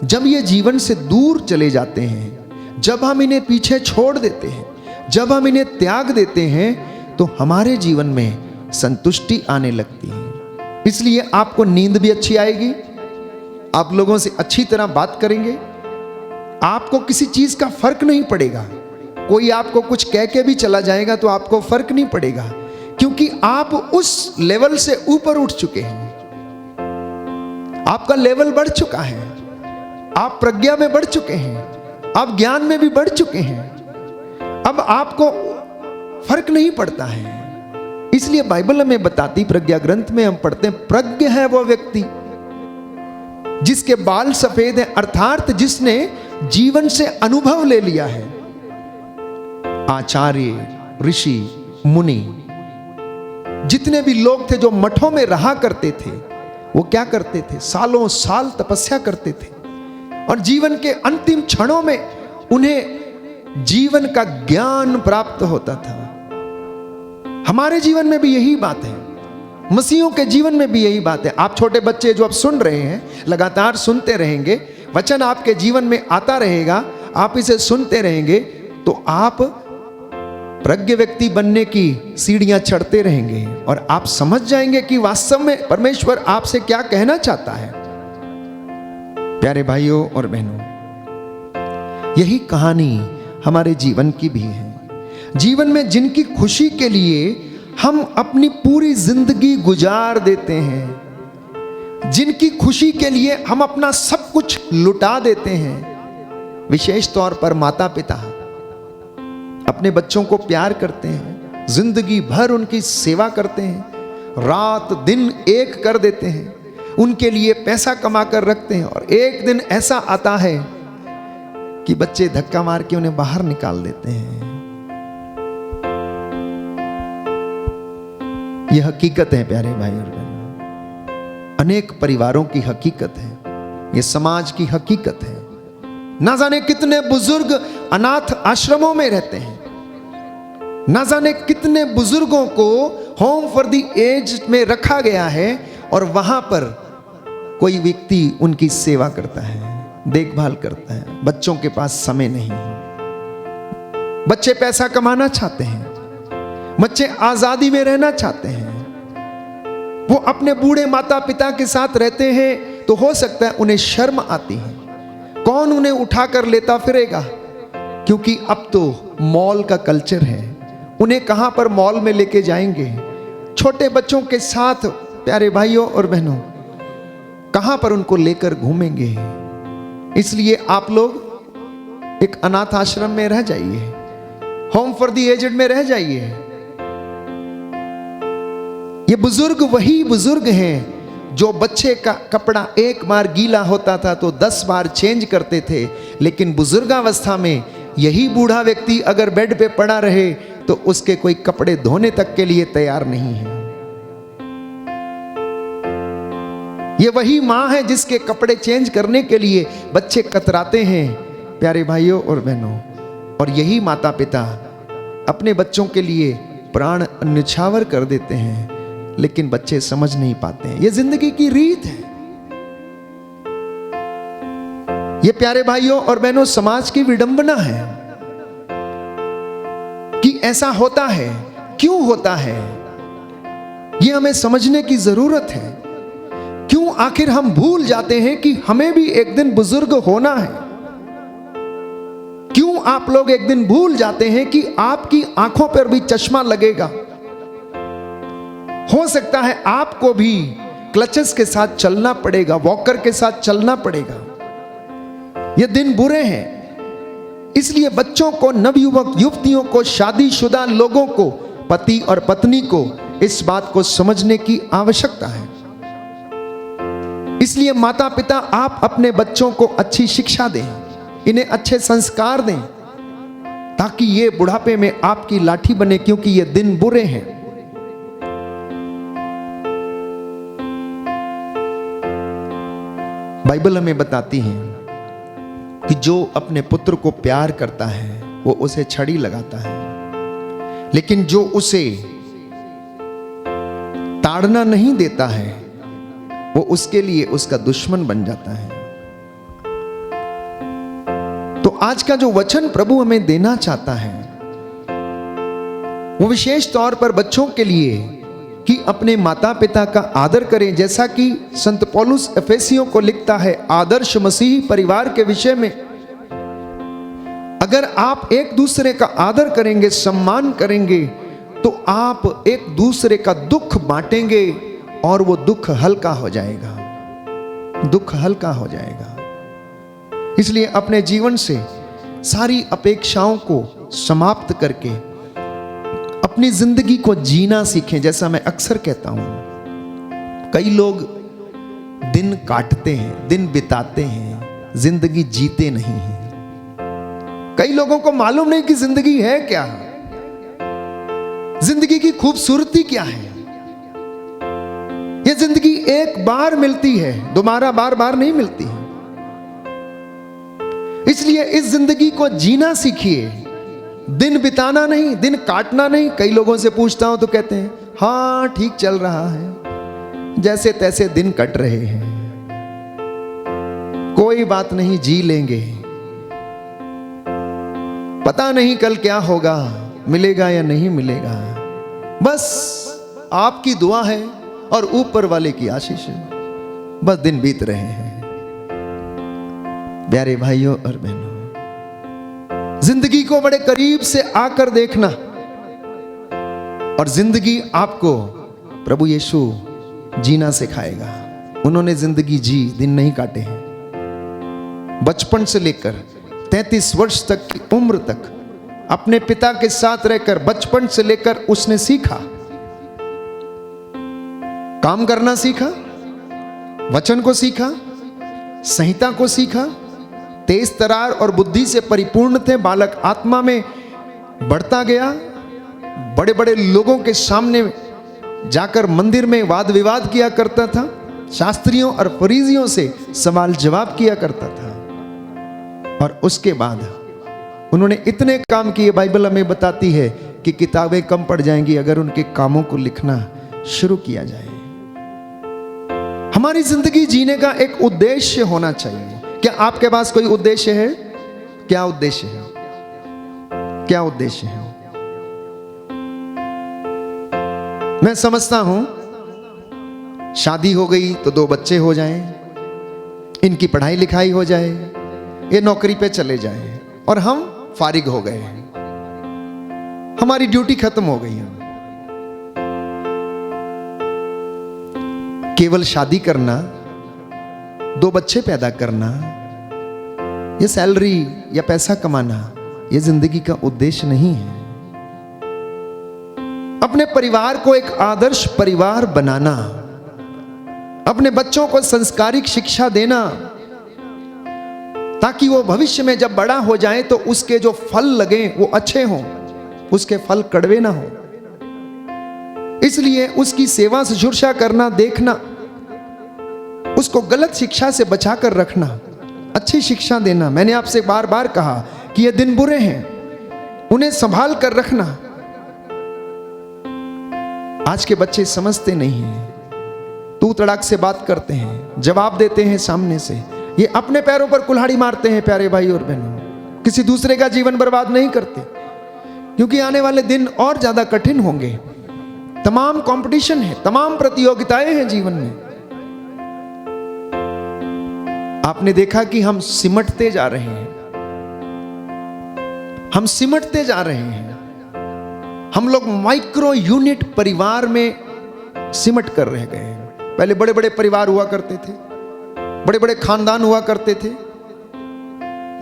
जब ये जीवन से दूर चले जाते हैं, जब हम इन्हें पीछे छोड़ देते हैं, जब हम इन्हें त्याग देते हैं, तो हमारे जीवन में संतुष्टि आने लगती है। इसलिए आपको नींद भी अच्छी आएगी, आप लोगों से अच्छी तरह बात करेंगे, आपको किसी चीज का फर्क नहीं पड़ेगा। कोई आपको कुछ कह के भी चला जाएगा तो आपको फर्क नहीं पड़ेगा, क्योंकि आप उस लेवल से ऊपर उठ चुके हैं। आपका लेवल बढ़ चुका है, आप प्रज्ञा में बढ़ चुके हैं, आप ज्ञान में भी बढ़ चुके हैं। अब आपको फर्क नहीं पड़ता है। इसलिए बाइबल हमें बताती, प्रज्ञा ग्रंथ में हम पढ़ते हैं, प्रज्ञ है वो व्यक्ति जिसके बाल सफेद हैं, अर्थात जिसने जीवन से अनुभव ले लिया है। आचार्य, ऋषि, मुनि, जितने भी लोग थे जो मठों में रहा करते थे, वो क्या करते थे? सालों साल तपस्या करते थे और जीवन के अंतिम क्षणों में उन्हें जीवन का ज्ञान प्राप्त होता था। हमारे जीवन में भी यही बात है, मसीहों के जीवन में भी यही बात है। आप छोटे बच्चे जो अब सुन रहे हैं, लगातार सुनते रहेंगे, वचन आपके जीवन में आता रहेगा, आप इसे सुनते रहेंगे, तो आप प्रज्ञ व्यक्ति बनने की सीढ़ियां चढ़ते रहेंगे और आप समझ जाएंगे कि वास्तव में परमेश्वर आपसे क्या कहना चाहता है। प्यारे भाइयों और बहनों, यही कहानी हमारे जीवन की भी है। जीवन में जिनकी खुशी के लिए हम अपनी पूरी जिंदगी गुजार देते हैं, जिनकी खुशी के लिए हम अपना सब कुछ लुटा देते हैं, विशेष तौर पर माता पिता अपने बच्चों को प्यार करते हैं, जिंदगी भर उनकी सेवा करते हैं, रात दिन एक कर देते हैं, उनके लिए पैसा कमा कर रखते हैं, और एक दिन ऐसा आता है कि बच्चे धक्का मार के उन्हें बाहर निकाल देते हैं। यह हकीकत है प्यारे भाई और बहनों, अनेक परिवारों की हकीकत है, यह समाज की हकीकत है। ना जाने कितने बुजुर्ग अनाथ आश्रमों में रहते हैं, ना जाने कितने बुजुर्गों को होम फॉर द एज में रखा गया है और वहां पर कोई व्यक्ति उनकी सेवा करता है, देखभाल करता है। बच्चों के पास समय नहीं है, बच्चे पैसा कमाना चाहते हैं, बच्चे आजादी में रहना चाहते हैं। वो अपने बूढ़े माता पिता के साथ रहते हैं तो हो सकता है उन्हें शर्म आती है, कौन उन्हें उठा कर लेता फिरेगा, क्योंकि अब तो मॉल का कल्चर है। उन्हें कहां पर मॉल में लेके जाएंगे? छोटे बच्चों के साथ प्यारे भाइयों और बहनों कहां पर उनको लेकर घूमेंगे? इसलिए आप लोग एक अनाथ आश्रम में रह जाइए, होम फॉर द एजेड में रह जाइए। ये बुजुर्ग वही बुजुर्ग हैं जो बच्चे का कपड़ा एक बार गीला होता था तो 10 बार चेंज करते थे, लेकिन बुजुर्गावस्था में यही बूढ़ा व्यक्ति अगर बेड पे पड़ा रहे तो उसके कोई कपड़े धोने तक के लिए तैयार नहीं है। ये वही मां है जिसके कपड़े चेंज करने के लिए बच्चे कतराते हैं प्यारे भाइयों और बहनों, और यही माता पिता अपने बच्चों के लिए प्राण न्यौछावर कर देते हैं, लेकिन बच्चे समझ नहीं पाते हैं। ये जिंदगी की रीत है। ये प्यारे भाइयों और बहनों समाज की विडंबना है कि ऐसा होता है। क्यों होता है ये हमें समझने की जरूरत है। क्यों आखिर हम भूल जाते हैं कि हमें भी एक दिन बुजुर्ग होना है? क्यों आप लोग एक दिन भूल जाते हैं कि आपकी आंखों पर भी चश्मा लगेगा? हो सकता है आपको भी क्लचेस के साथ चलना पड़ेगा, वॉकर के साथ चलना पड़ेगा। ये दिन बुरे हैं, इसलिए बच्चों को, नवयुवक युवतियों को, शादीशुदा लोगों को, पति और पत्नी को इस बात को समझने की आवश्यकता है। इसलिए माता पिता आप अपने बच्चों को अच्छी शिक्षा दें, इन्हें अच्छे संस्कार दें, ताकि ये बुढ़ापे में आपकी लाठी बने, क्योंकि ये दिन बुरे हैं। बाइबल हमें बताती है कि जो अपने पुत्र को प्यार करता है वो उसे छड़ी लगाता है, लेकिन जो उसे ताड़ना नहीं देता है वो उसके लिए उसका दुश्मन बन जाता है। तो आज का जो वचन प्रभु हमें देना चाहता है वो विशेष तौर पर बच्चों के लिए कि अपने माता पिता का आदर करें, जैसा कि संत पौलुस एफेसियों को लिखता है आदर्श मसीही परिवार के विषय में। अगर आप एक दूसरे का आदर करेंगे, सम्मान करेंगे, तो आप एक दूसरे का दुख बांटेंगे और वो दुख हल्का हो जाएगा, दुख हल्का हो जाएगा। इसलिए अपने जीवन से सारी अपेक्षाओं को समाप्त करके अपनी जिंदगी को जीना सीखें। जैसा मैं अक्सर कहता हूं, कई लोग दिन काटते हैं, दिन बिताते हैं, जिंदगी जीते नहीं हैं। कई लोगों को मालूम नहीं कि जिंदगी है क्या, जिंदगी की खूबसूरती क्या है। ये जिंदगी एक बार मिलती है, दोबारा बार बार नहीं मिलती है। इसलिए इस जिंदगी को जीना सीखिए, दिन बिताना नहीं, दिन काटना नहीं। कई लोगों से पूछता हूं तो कहते हैं हाँ ठीक चल रहा है, जैसे तैसे दिन कट रहे हैं, कोई बात नहीं, जी लेंगे, पता नहीं कल क्या होगा, मिलेगा या नहीं मिलेगा, बस आपकी दुआ है और ऊपर वाले की आशीष है, बस दिन बीत रहे हैं। प्यारे भाइयों और बहनों, जिंदगी को बड़े करीब से आकर देखना, और जिंदगी आपको प्रभु यीशु जीना सिखाएगा। उन्होंने जिंदगी जी, दिन नहीं काटे हैं। बचपन से लेकर 33 वर्ष तक की उम्र तक अपने पिता के साथ रहकर, बचपन से लेकर उसने सीखा, काम करना सीखा, वचन को सीखा, संहिता को सीखा, तेज तरार और बुद्धि से परिपूर्ण थे। बालक आत्मा में बढ़ता गया, बड़े बड़े लोगों के सामने जाकर मंदिर में वाद विवाद किया करता था, शास्त्रियों और फरीसियों से सवाल जवाब किया करता था। और उसके बाद उन्होंने इतने काम किए, बाइबल हमें बताती है कि किताबें कम पड़ जाएंगी अगर उनके कामों को लिखना शुरू किया जाए। हमारी जिंदगी जीने का एक उद्देश्य होना चाहिए। क्या आपके पास कोई उद्देश्य है? क्या उद्देश्य है? क्या उद्देश्य है? मैं समझता हूं शादी हो गई तो 2 बच्चे हो जाएं, इनकी पढ़ाई लिखाई हो जाए, ये नौकरी पे चले जाएं और हम फारिग हो गए हैं, हमारी ड्यूटी खत्म हो गई है। केवल शादी करना, 2 बच्चे पैदा करना, ये सैलरी या पैसा कमाना, ये जिंदगी का उद्देश्य नहीं है। अपने परिवार को एक आदर्श परिवार बनाना, अपने बच्चों को संस्कारिक शिक्षा देना, ताकि वो भविष्य में जब बड़ा हो जाए तो उसके जो फल लगे वो अच्छे हों, उसके फल कड़वे ना हो। इसलिए उसकी सेवा शुश्रूषा करना, देखना, उसको गलत शिक्षा से बचाकर रखना, अच्छी शिक्षा देना। मैंने आपसे बार बार कहा कि ये दिन बुरे हैं, उन्हें संभाल कर रखना। आज के बच्चे समझते नहीं हैं, तू तड़ाक से बात करते हैं, जवाब देते हैं सामने से, ये अपने पैरों पर कुल्हाड़ी मारते हैं। प्यारे भाई और बहनों, किसी दूसरे का जीवन बर्बाद नहीं करते, क्योंकि आने वाले दिन और ज्यादा कठिन होंगे। तमाम कंपटीशन है, तमाम प्रतियोगिताएं हैं जीवन में। आपने देखा कि हम सिमटते जा रहे हैं, हम सिमटते जा रहे हैं। हम लोग माइक्रो यूनिट परिवार में सिमट कर रह गए हैं। पहले बड़े बड़े परिवार हुआ करते थे, बड़े बड़े खानदान हुआ करते थे,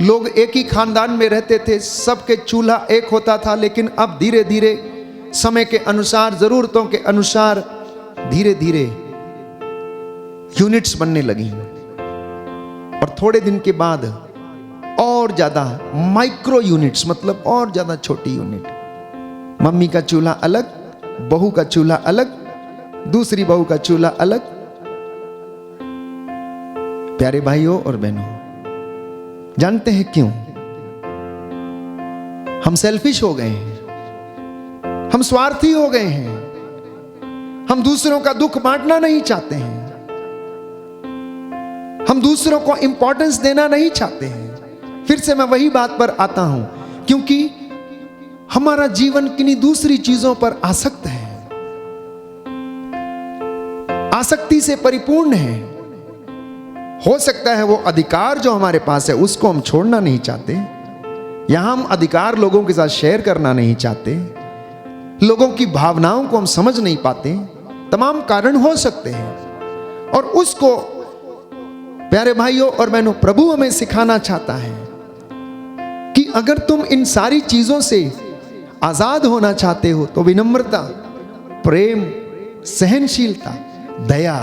लोग एक ही खानदान में रहते थे, सबके चूल्हा एक होता था। लेकिन अब धीरे धीरे समय के अनुसार, जरूरतों के अनुसार धीरे धीरे यूनिट्स बनने लगी, और थोड़े दिन के बाद और ज्यादा माइक्रो यूनिट्स, मतलब और ज्यादा छोटी यूनिट। मम्मी का चूल्हा अलग, बहू का चूल्हा अलग, दूसरी बहू का चूल्हा अलग। प्यारे भाइयों और बहनों, जानते हैं क्यों? हम सेल्फिश हो गए हैं, हम स्वार्थी हो गए हैं, हम दूसरों का दुख बांटना नहीं चाहते हैं, हम दूसरों को इंपॉर्टेंस देना नहीं चाहते हैं। फिर से मैं वही बात पर आता हूं, क्योंकि हमारा जीवन किन्हीं दूसरी चीजों पर आसक्त है, आसक्ति से परिपूर्ण है। हो सकता है वो अधिकार जो हमारे पास है उसको हम छोड़ना नहीं चाहते, या हम अधिकार लोगों के साथ शेयर करना नहीं चाहते, लोगों की भावनाओं को हम समझ नहीं पाते। तमाम कारण हो सकते हैं, और उसको प्यारे भाइयों और बहनों, प्रभु हमें सिखाना चाहता है कि अगर तुम इन सारी चीजों से आजाद होना चाहते हो तो विनम्रता, प्रेम, सहनशीलता, दया,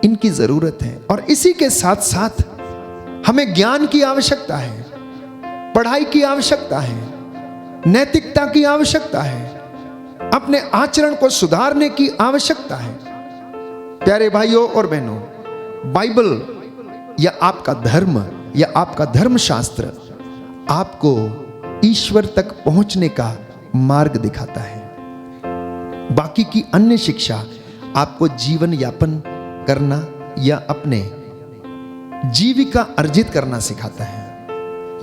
इनकी जरूरत है। और इसी के साथ साथ हमें ज्ञान की आवश्यकता है, पढ़ाई की आवश्यकता है, नैतिकता की आवश्यकता है, अपने आचरण को सुधारने की आवश्यकता है। प्यारे भाइयों और बहनों, बाइबल या आपका धर्म या आपका धर्मशास्त्र आपको ईश्वर तक पहुंचने का मार्ग दिखाता है। बाकी की अन्य शिक्षा आपको जीवन यापन करना या अपने जीविका अर्जित करना सिखाता है।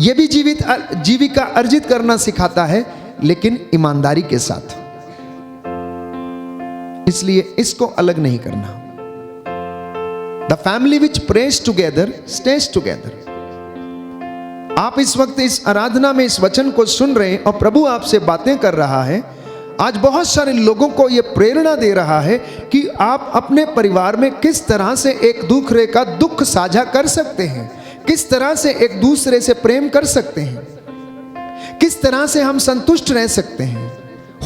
यह भी जीविका अर्जित करना सिखाता है, लेकिन ईमानदारी के साथ। इसलिए इसको अलग नहीं करना। The family which praise together stage together. आप इस वक्त इस आराधना में इस वचन को सुन रहे हैं और प्रभु आपसे बातें कर रहा है। आज बहुत सारे लोगों को यह प्रेरणा दे रहा है कि आप अपने परिवार में किस तरह से एक दूसरे का दुख साझा कर सकते हैं, किस तरह से एक दूसरे से प्रेम कर सकते हैं, किस तरह से हम संतुष्ट रह सकते हैं।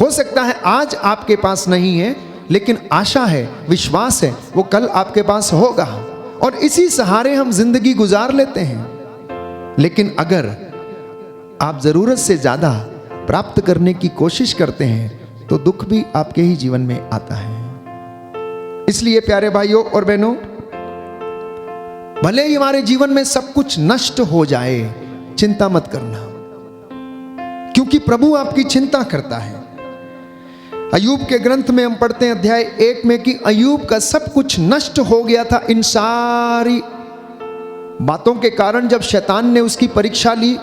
हो सकता है आज आपके पास नहीं है, लेकिन आशा है, विश्वास है, वो कल आपके पास होगा, और इसी सहारे हम जिंदगी गुजार लेते हैं। लेकिन अगर आप जरूरत से ज्यादा प्राप्त करने की कोशिश करते हैं तो दुख भी आपके ही जीवन में आता है। इसलिए प्यारे भाइयों और बहनों, भले ही हमारे जीवन में सब कुछ नष्ट हो जाए, चिंता मत करना, क्योंकि प्रभु आपकी चिंता करता है। अय्यूब के ग्रंथ में हम पढ़ते हैं अध्याय 1 में कि अय्यूब का सब कुछ नष्ट हो गया था। इन सारी बातों के कारण जब शैतान ने उसकी परीक्षा ली,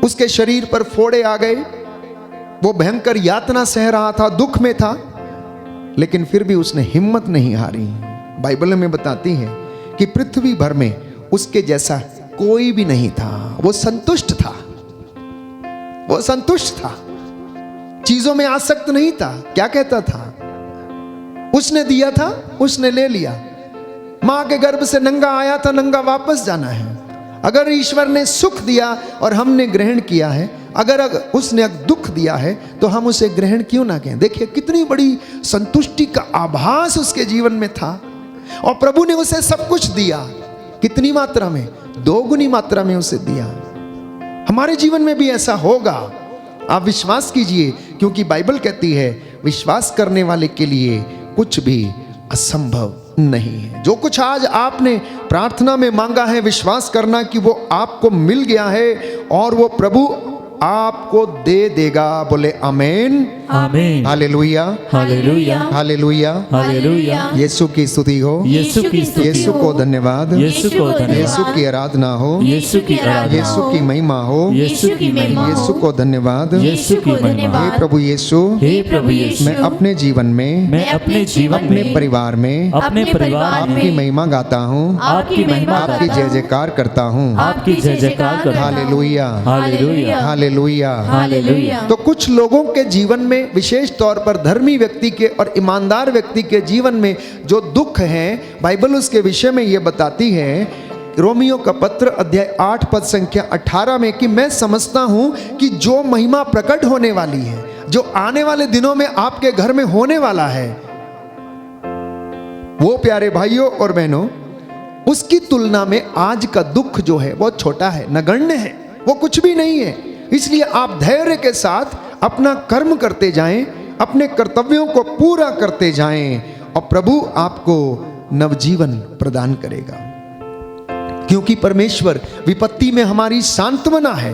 उसके शरीर पर फोड़े आ गए, वो भयंकर यातना सह रहा था, दुख में था, लेकिन फिर भी उसने हिम्मत नहीं हारी। बाइबल में बताती है कि पृथ्वी भर में उसके जैसा कोई भी नहीं था। वो संतुष्ट था, वो संतुष्ट था, चीजों में आसक्त नहीं था। क्या कहता था? उसने दिया था, उसने ले लिया। मां के गर्भ से नंगा आया था, नंगा वापस जाना है। अगर ईश्वर ने सुख दिया और हमने ग्रहण किया है, अगर उसने दुख दिया है तो हम उसे ग्रहण क्यों ना कहें। देखिए कितनी बड़ी संतुष्टि का आभास उसके जीवन में था, और प्रभु ने उसे सब कुछ दिया। कितनी मात्रा में? 2 गुनी मात्रा में उसे दिया। हमारे जीवन में भी ऐसा होगा, आप विश्वास कीजिए, क्योंकि बाइबल कहती है विश्वास करने वाले के लिए कुछ भी असंभव नहीं है। जो कुछ आज आपने प्रार्थना में मांगा है, विश्वास करना कि वो आपको मिल गया है और वो प्रभु आपको दे देगा। बोले आमीन, आमीन, hallelujah, hallelujah, hallelujah, hallelujah. Yeshu की स्तुति हो, यीशु की स्तुति यीशु को धन्यवाद, यीशु को धन्यवाद, यीशु की आराधना हो, यीशु की आराधना, यीशु की महिमा हो, यीशु की महिमा, यीशु को धन्यवाद, यीशु की महिमा। हे प्रभु यीशु, हे प्रभु यीशु, मैं अपने जीवन में, मैं अपने जीवन अपने में, परिवार में अपने परिवार आपकी में महिमा गाता हूँ, आपकी महिमा आपकी गाता जय जयकार करता हूँ। आपकी जय जयकार करता हूँ। Hallelujah, hallelujah, hallelujah. हालेलुया। तो कुछ लोगों के जीवन में, विशेष तौर पर धर्मी व्यक्ति के और ईमानदार व्यक्ति के जीवन में जो दुख है, बाइबल उसके विषय में यह बताती है रोमियो का पत्र अध्याय 8 पद संख्या 18 में कि मैं समझता हूं कि जो महिमा प्रकट होने वाली है, जो आने वाले दिनों में आपके घर में होने वाला है, वो प्यारे भाइयों और बहनों, उसकी तुलना में आज का दुख जो है वो छोटा है, नगण्य है, वो कुछ भी नहीं है। इसलिए आप धैर्य के साथ अपना कर्म करते जाएं, अपने कर्तव्यों को पूरा करते जाएं, और प्रभु आपको नवजीवन प्रदान करेगा। क्योंकि परमेश्वर विपत्ति में हमारी सांत्वना है,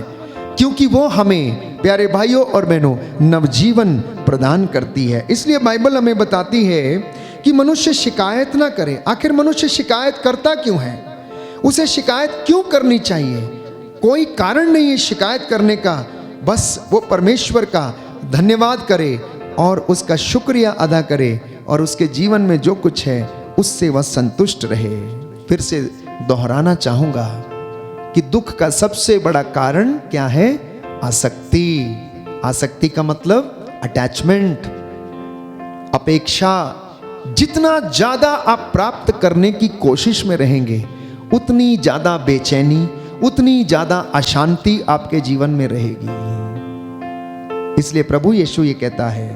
क्योंकि वो हमें प्यारे भाइयों और बहनों नवजीवन प्रदान करती है। इसलिए बाइबल हमें बताती है कि मनुष्य शिकायत ना करे। आखिर मनुष्य शिकायत करता क्यों है? उसे शिकायत क्यों करनी चाहिए? कोई कारण नहीं है शिकायत करने का, बस वो परमेश्वर का धन्यवाद करे और उसका शुक्रिया अदा करे और उसके जीवन में जो कुछ है उससे वह संतुष्ट रहे। फिर से दोहराना चाहूंगा कि दुख का सबसे बड़ा कारण क्या है? आसक्ति। आसक्ति का मतलब अटैचमेंट, अपेक्षा। जितना ज्यादा आप प्राप्त करने की कोशिश में रहेंगे उतनी ज्यादा बेचैनी, उतनी ज्यादा अशांति आपके जीवन में रहेगी। इसलिए प्रभु यीशु ये कहता है,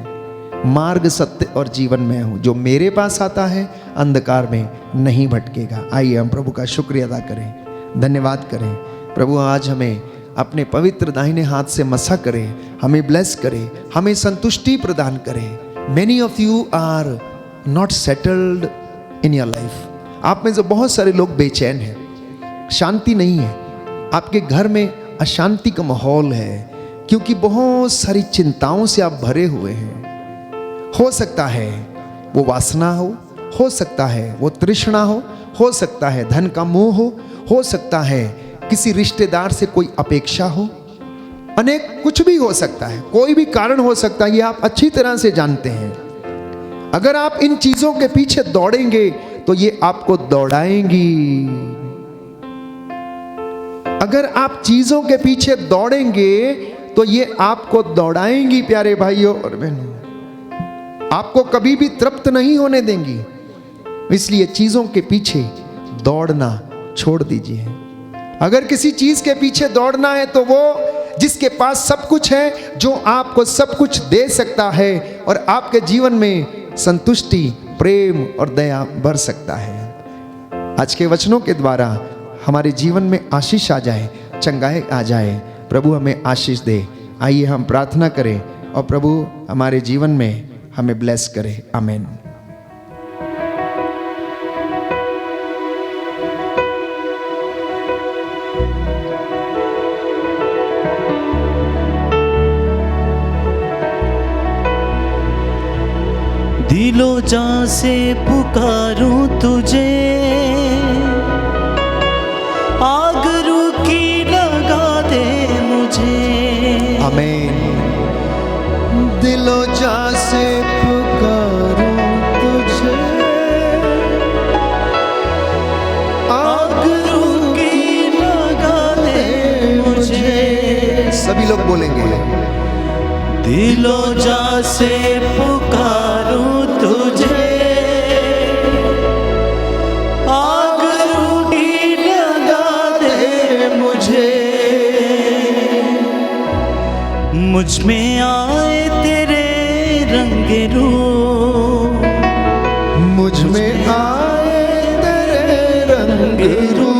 मार्ग सत्य और जीवन मैं हूं, जो मेरे पास आता है अंधकार में नहीं भटकेगा। आइए हम प्रभु का शुक्रिया अदा करें, धन्यवाद करें। प्रभु आज हमें अपने पवित्र दाहिने हाथ से मसा करे, हमें ब्लेस करे, हमें संतुष्टि प्रदान करे। Many of you are not settled in your life. आप में से बहुत सारे लोग बेचैन हैं, शांति नहीं है, आपके घर में अशांति का माहौल है, क्योंकि बहुत सारी चिंताओं से आप भरे हुए हैं। हो सकता है वो वासना हो सकता है वो तृष्णा हो सकता है धन का मोह हो सकता है किसी रिश्तेदार से कोई अपेक्षा हो, अनेक कुछ भी हो सकता है, कोई भी कारण हो सकता है, ये आप अच्छी तरह से जानते हैं। अगर आप इन चीजों के पीछे दौड़ेंगे तो ये आपको दौड़ाएंगी। अगर आप चीजों के पीछे दौड़ेंगे तो ये आपको दौड़ाएंगी प्यारे भाइयों और बहनों, आपको कभी भी तृप्त नहीं होने देंगी। इसलिए चीजों के पीछे दौड़ना छोड़ दीजिए। अगर किसी चीज के पीछे दौड़ना है तो वो जिसके पास सब कुछ है, जो आपको सब कुछ दे सकता है और आपके जीवन में संतुष्टि, प्रेम और दया भर सकता है। आज के वचनों के द्वारा हमारे जीवन में आशीष आ जाए, चंगाई आ जाए। प्रभु हमें आशीष दे। आइए हम प्रार्थना करें और प्रभु हमारे जीवन में हमें ब्लेस करे। आमीन। दिलो जान से पुकारूं तुझे, आग रूकी लगा दे मुझे। आमीन। दिलो जान से पुकारूं तुझे, आग रूकी लगा दे मुझे। सभी लोग बोलेंगे। दिलो जान से पुकारूं तुझे, आग रूकी लगा दे मुझे। मुझ में आए तेरे रंग रूप, मुझ में आए तेरे रंग रूप।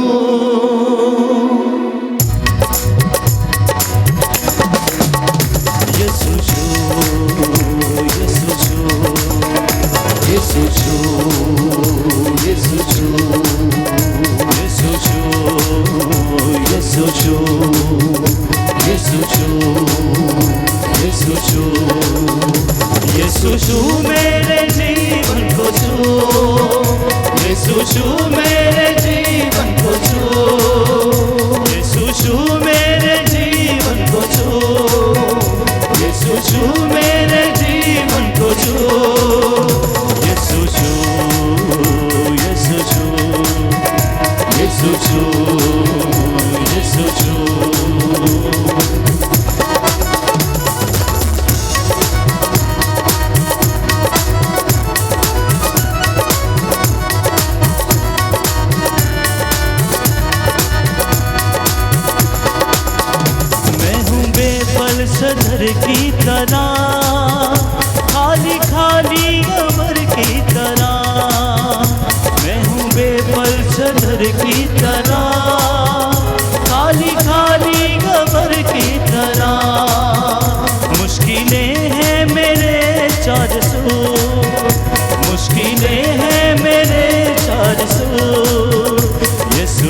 यीशु मेरे जीवन को छू, यीशु मेरे जीवन को छू, यीशु मेरे जीवन को छू, यीशु मेरे जीवन को छू। सदर की तरह, खाली खाली कब्र की तरह। मैं हूँ बेपल सदर की तरह, खाली खाली कब्र की तरह। मुश्किलें हैं मेरे 400, मुश्किलें हैं मेरे 400। Yeshu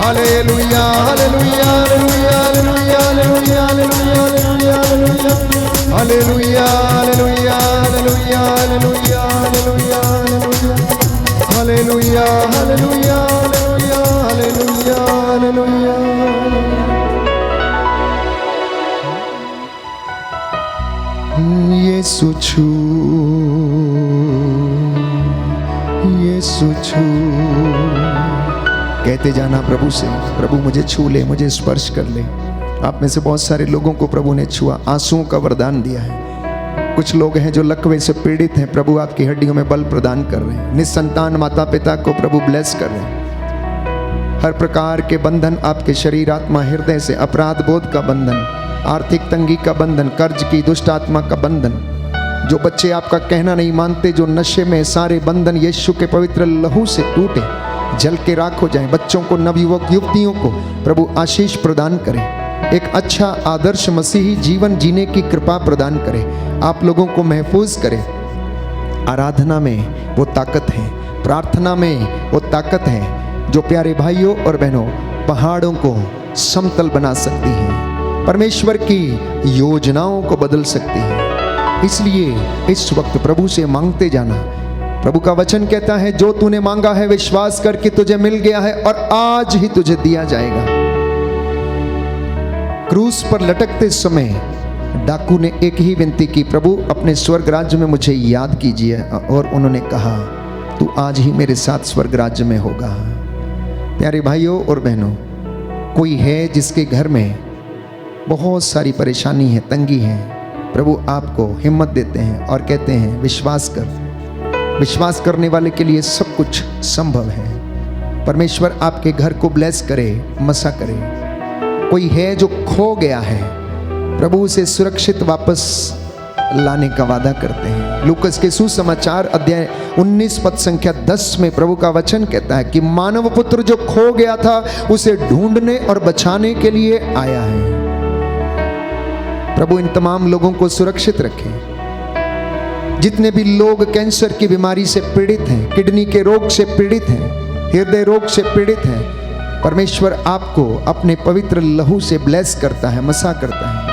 hallelujah hallelujah hallelujah hallelujah hallelujah. Yeshu छू, यीशु छू, कहते जाना प्रभु से, प्रभु मुझे छू ले, मुझे स्पर्श कर ले। आप में से बहुत सारे लोगों को प्रभु ने छुआ, आंसुओं का वरदान दिया है। कुछ लोग हैं जो लकवे से पीड़ित हैं, प्रभु आपकी हड्डियों में बल प्रदान कर रहे हैं। निसंतान माता पिता को प्रभु ब्लेस कर रहे हैं। हर प्रकार के बंधन आपके शरीर आत्मा हृदय से, अपराध बोध का बंधन, आर्थिक तंगी का बंधन, कर्ज की दुष्ट आत्मा का बंधन, जो बच्चे आपका कहना नहीं मानते, जो नशे में, सारे बंधन यीशु के पवित्र लहू से टूटे, जल के राख हो जाएं। बच्चों को, नवयुवक युवतियों को प्रभु आशीष प्रदान करें, एक अच्छा आदर्श मसीही जीवन जीने की कृपा प्रदान करे, आप लोगों को महफूज करे। आराधना में वो ताकत है, प्रार्थना में वो ताकत है जो प्यारे भाइयों और बहनों पहाड़ों को समतल बना सकती है, परमेश्वर की योजनाओं को बदल सकती है। इसलिए इस वक्त प्रभु से मांगते जाना। प्रभु का वचन कहता है, जो तूने मांगा है विश्वास करके तुझे मिल गया है और आज ही तुझे दिया जाएगा। क्रूस पर लटकते समय डाकू ने एक ही विनती की, प्रभु अपने स्वर्ग राज्य में मुझे याद कीजिए, और उन्होंने कहा तू आज ही मेरे साथ स्वर्ग राज्य में होगा। प्यारे भाइयों और बहनों, कोई है जिसके घर में बहुत सारी परेशानी है, तंगी है, प्रभु आपको हिम्मत देते हैं और कहते हैं विश्वास कर। विश्वास करने वाले के लिए सब कुछ संभव है। परमेश्वर आपके घर को ब्लेस करे, मसा करे। कोई है जो खो गया है, प्रभु उसे सुरक्षित वापस लाने का वादा करते हैं। लूकस के सुसमाचार अध्याय 19 पद संख्या 10 में प्रभु का वचन कहता है कि मानव पुत्र जो खो गया था उसे ढूंढने और बचाने के लिए आया है। प्रभु इन तमाम लोगों को सुरक्षित रखे। जितने भी लोग कैंसर की बीमारी से पीड़ित हैं, किडनी के रोग से पीड़ित हैं, हृदय रोग से पीड़ित हैं, परमेश्वर आपको अपने पवित्र लहू से ब्लेस करता है, मसा करता है।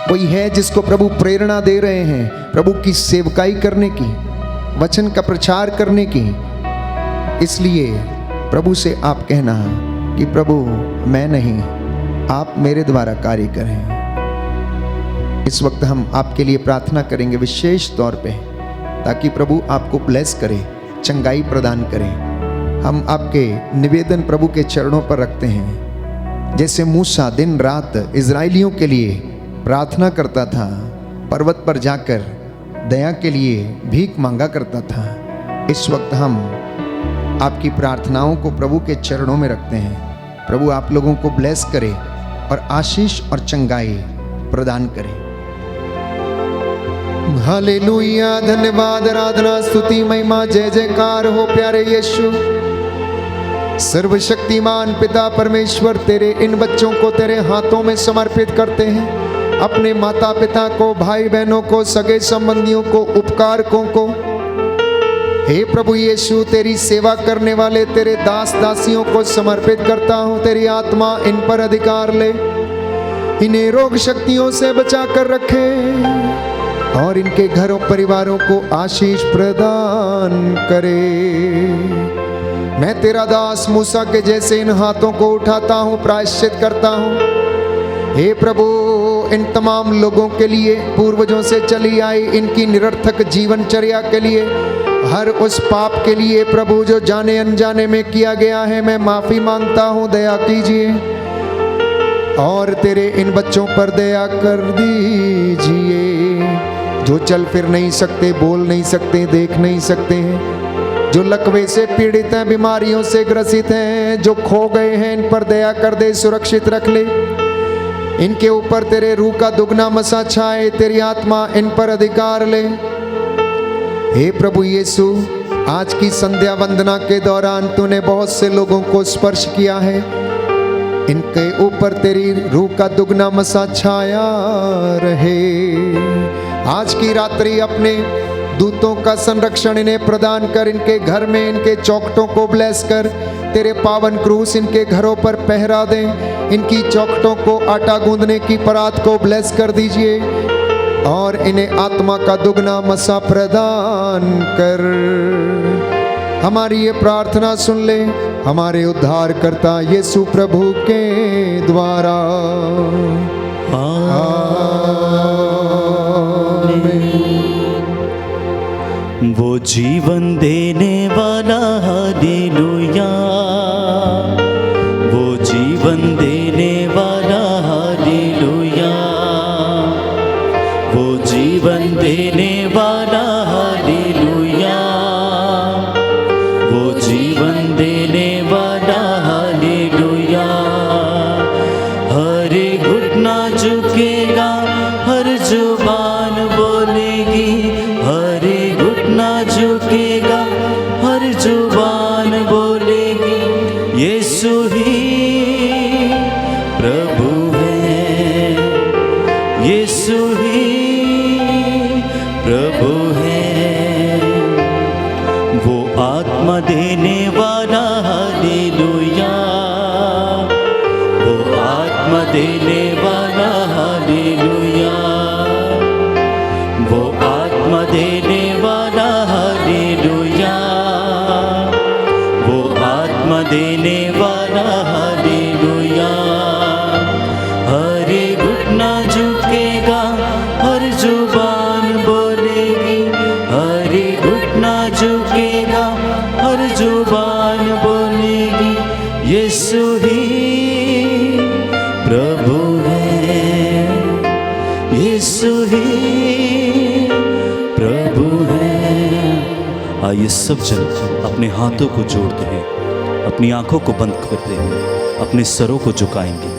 कोई है जिसको प्रभु प्रेरणा दे रहे हैं प्रभु की सेवकाई करने की, वचन का प्रचार करने की। इसलिए प्रभु से आप कहना कि प्रभु मैं नहीं, आप मेरे द्वारा कार्य करें। इस वक्त हम आपके लिए प्रार्थना करेंगे विशेष तौर पे, ताकि प्रभु आपको ब्लेस करे, चंगाई प्रदान करें। हम आपके निवेदन प्रभु के चरणों पर रखते हैं। जैसे मूसा दिन रात इजराइलियों के लिए प्रार्थना करता था, पर्वत पर जाकर दया के लिए भीख मांगा करता था, इस वक्त हम आपकी प्रार्थनाओं को प्रभु के चरणों में रखते हैं। प्रभु आप लोगों को ब्लेस करे और आशीष और चंगाई प्रदान करे। हालेलुया, धन्यवाद, आराधना, स्तुति, महिमा, जय जयकार हो प्यारे यीशु। सर्वशक्तिमान पिता परमेश्वर, तेरे इन बच्चों को तेरे हाथों में समर्पित करते हैं। अपने माता पिता को, भाई बहनों को, सगे संबंधियों को, उपकारकों को, हे प्रभु यीशु तेरी सेवा करने वाले तेरे दास दासियों को समर्पित करता हूँ। तेरी आत्मा इन पर अधिकार ले, इन्हें रोग शक्तियों से बचा कर रखे और इनके घरों परिवारों को आशीष प्रदान करे। मैं तेरा दास मूसा के जैसे इन हाथों को उठाता हूँ, प्रायश्चित करता हूँ। हे प्रभु, इन तमाम लोगों के लिए, पूर्वजों से चली आई इनकी निरर्थक जीवनचर्या के लिए, हर उस पाप के लिए प्रभु जो जाने अनजाने में किया गया है, मैं माफी मांगता हूँ। दया कीजिए और तेरे इन बच्चों पर दया कर दीजिए, जो चल फिर नहीं सकते, बोल नहीं सकते, देख नहीं सकते हैं, जो लकवे से पीड़ित हैं, बीमारियों से ग्रसित हैं, जो खो गए हैं, इन पर दया कर दे, सुरक्षित रख ले। इनके ऊपर तेरे रूह का दुगना मसा छाए, तेरी आत्मा इन पर अधिकार ले। हे प्रभु यीशु, आज की संध्या वंदना के दौरान तूने बहुत से लोगों को स्पर्श किया है। इनके ऊपर तेरी रूह का दुगना मसा छाया रहे। आज की रात्रि अपने दूतों का संरक्षण इन्हें प्रदान कर, इनके घर में इनके चौखटों को ब्लेस कर, तेरे पावन क्रूस इनके घरों पर पहरा दें। इनकी चौखटों को आटा गूंदने की परात को ब्लेस कर दीजिए और इन्हें आत्मा का दुगना मसा प्रदान कर। हमारी ये प्रार्थना सुन ले हमारे उद्धारकर्ता यीशु प्रभु के द्वारा। वो जीवन देने वाला हालेलुया, वो जीवन देने वाला हालेलुया, वो जीवन देने वाला हालेलुया, वो जीवन देने वाला हालेलुया। हर घुटना झुकेगा, हर जुबान बोलेगी, हर घुटना झुकेगा, हर जुबान बोलेगी, यीशु ही प्रभु है, यीशु ही प्रभु है। वो आत्मा देने वाला हालेलुया, वो आत्मा देने वाला हालेलुया, वो आत्मा देने वाला हालेलुया, वो आत्मा देने वाला हालेलुया। हर घुटना झुकेगा, हर जुबान बोलेगी, हर घुटना झुकेगा, हर जुबान बोलेगी, यीशु ही प्रभु है, यीशु ही प्रभु है। आइए सब जन अपने हाथों को जोड़ते हैं, अपनी आंखों को बंद करते हुए अपने सरों को झुकाएंगे।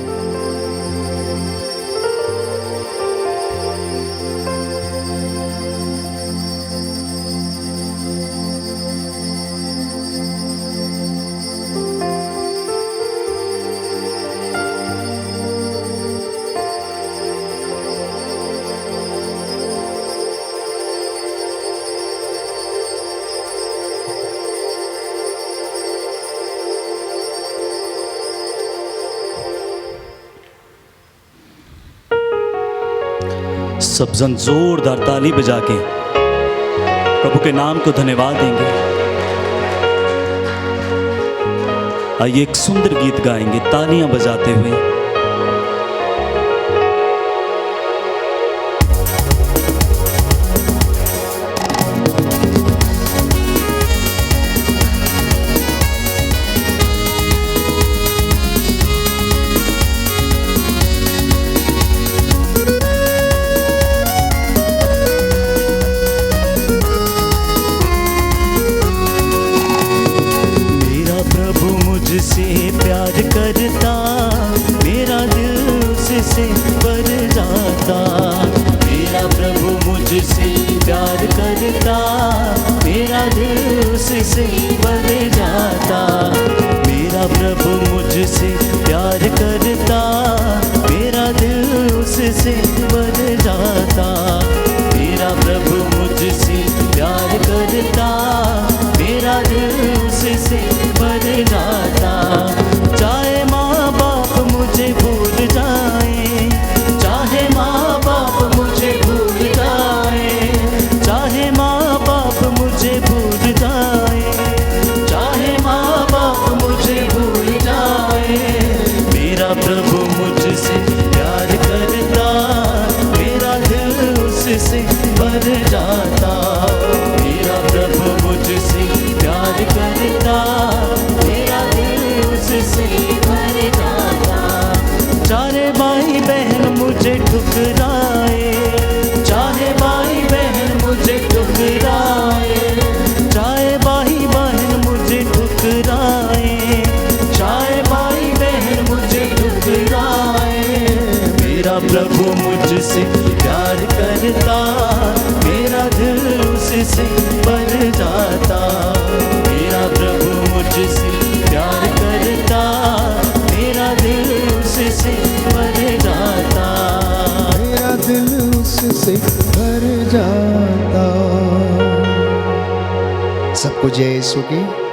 सब जन जोरदार ताली बजा के प्रभु के नाम को धन्यवाद देंगे। आइए एक सुंदर गीत गाएंगे तालियां बजाते हुए। मुझसे प्यार करता, मेरा दिल उससे भर जाता। मेरा प्रभु मुझसे प्यार करता, मेरा दिल उससे भर जाता। मेरा प्रभु मुझसे प्यार करता, मेरा दिल उससे भर जाता। मेरा प्रभु मुझसे प्यार करता, मेरा दिल उससे भर जाता। चाहे माँ बाप मुझे भूल जाए, चाहे माँ बाप मुझे भूल जाए, चाहे माँ बाप मुझे भूल जाए, चाहे माँ बाप मुझे भूल जाए। मेरा प्रभु मुझसे प्यार करता, मेरा दिल उससे भर जाता। मेरा प्रभु मुझसे प्यार करता, मेरा दिल उससे भर जाता। चाहे भाई बहन मुझे ठुकराए, चाहे भाई बहन मुझे ठुकराए, चाहे भाई बहन मुझे ठुकराए, चाहे भाई बहन मुझे ठुकराए। मेरा प्रभु मुझसे प्यार करता, मेरा दिल उससे भर जाता। मेरा प्रभु मुझसे प्यार करता, मेरा दिल उससे भर जाता। मेरा दिल उससे भर जाता। सबको जय यीशु की।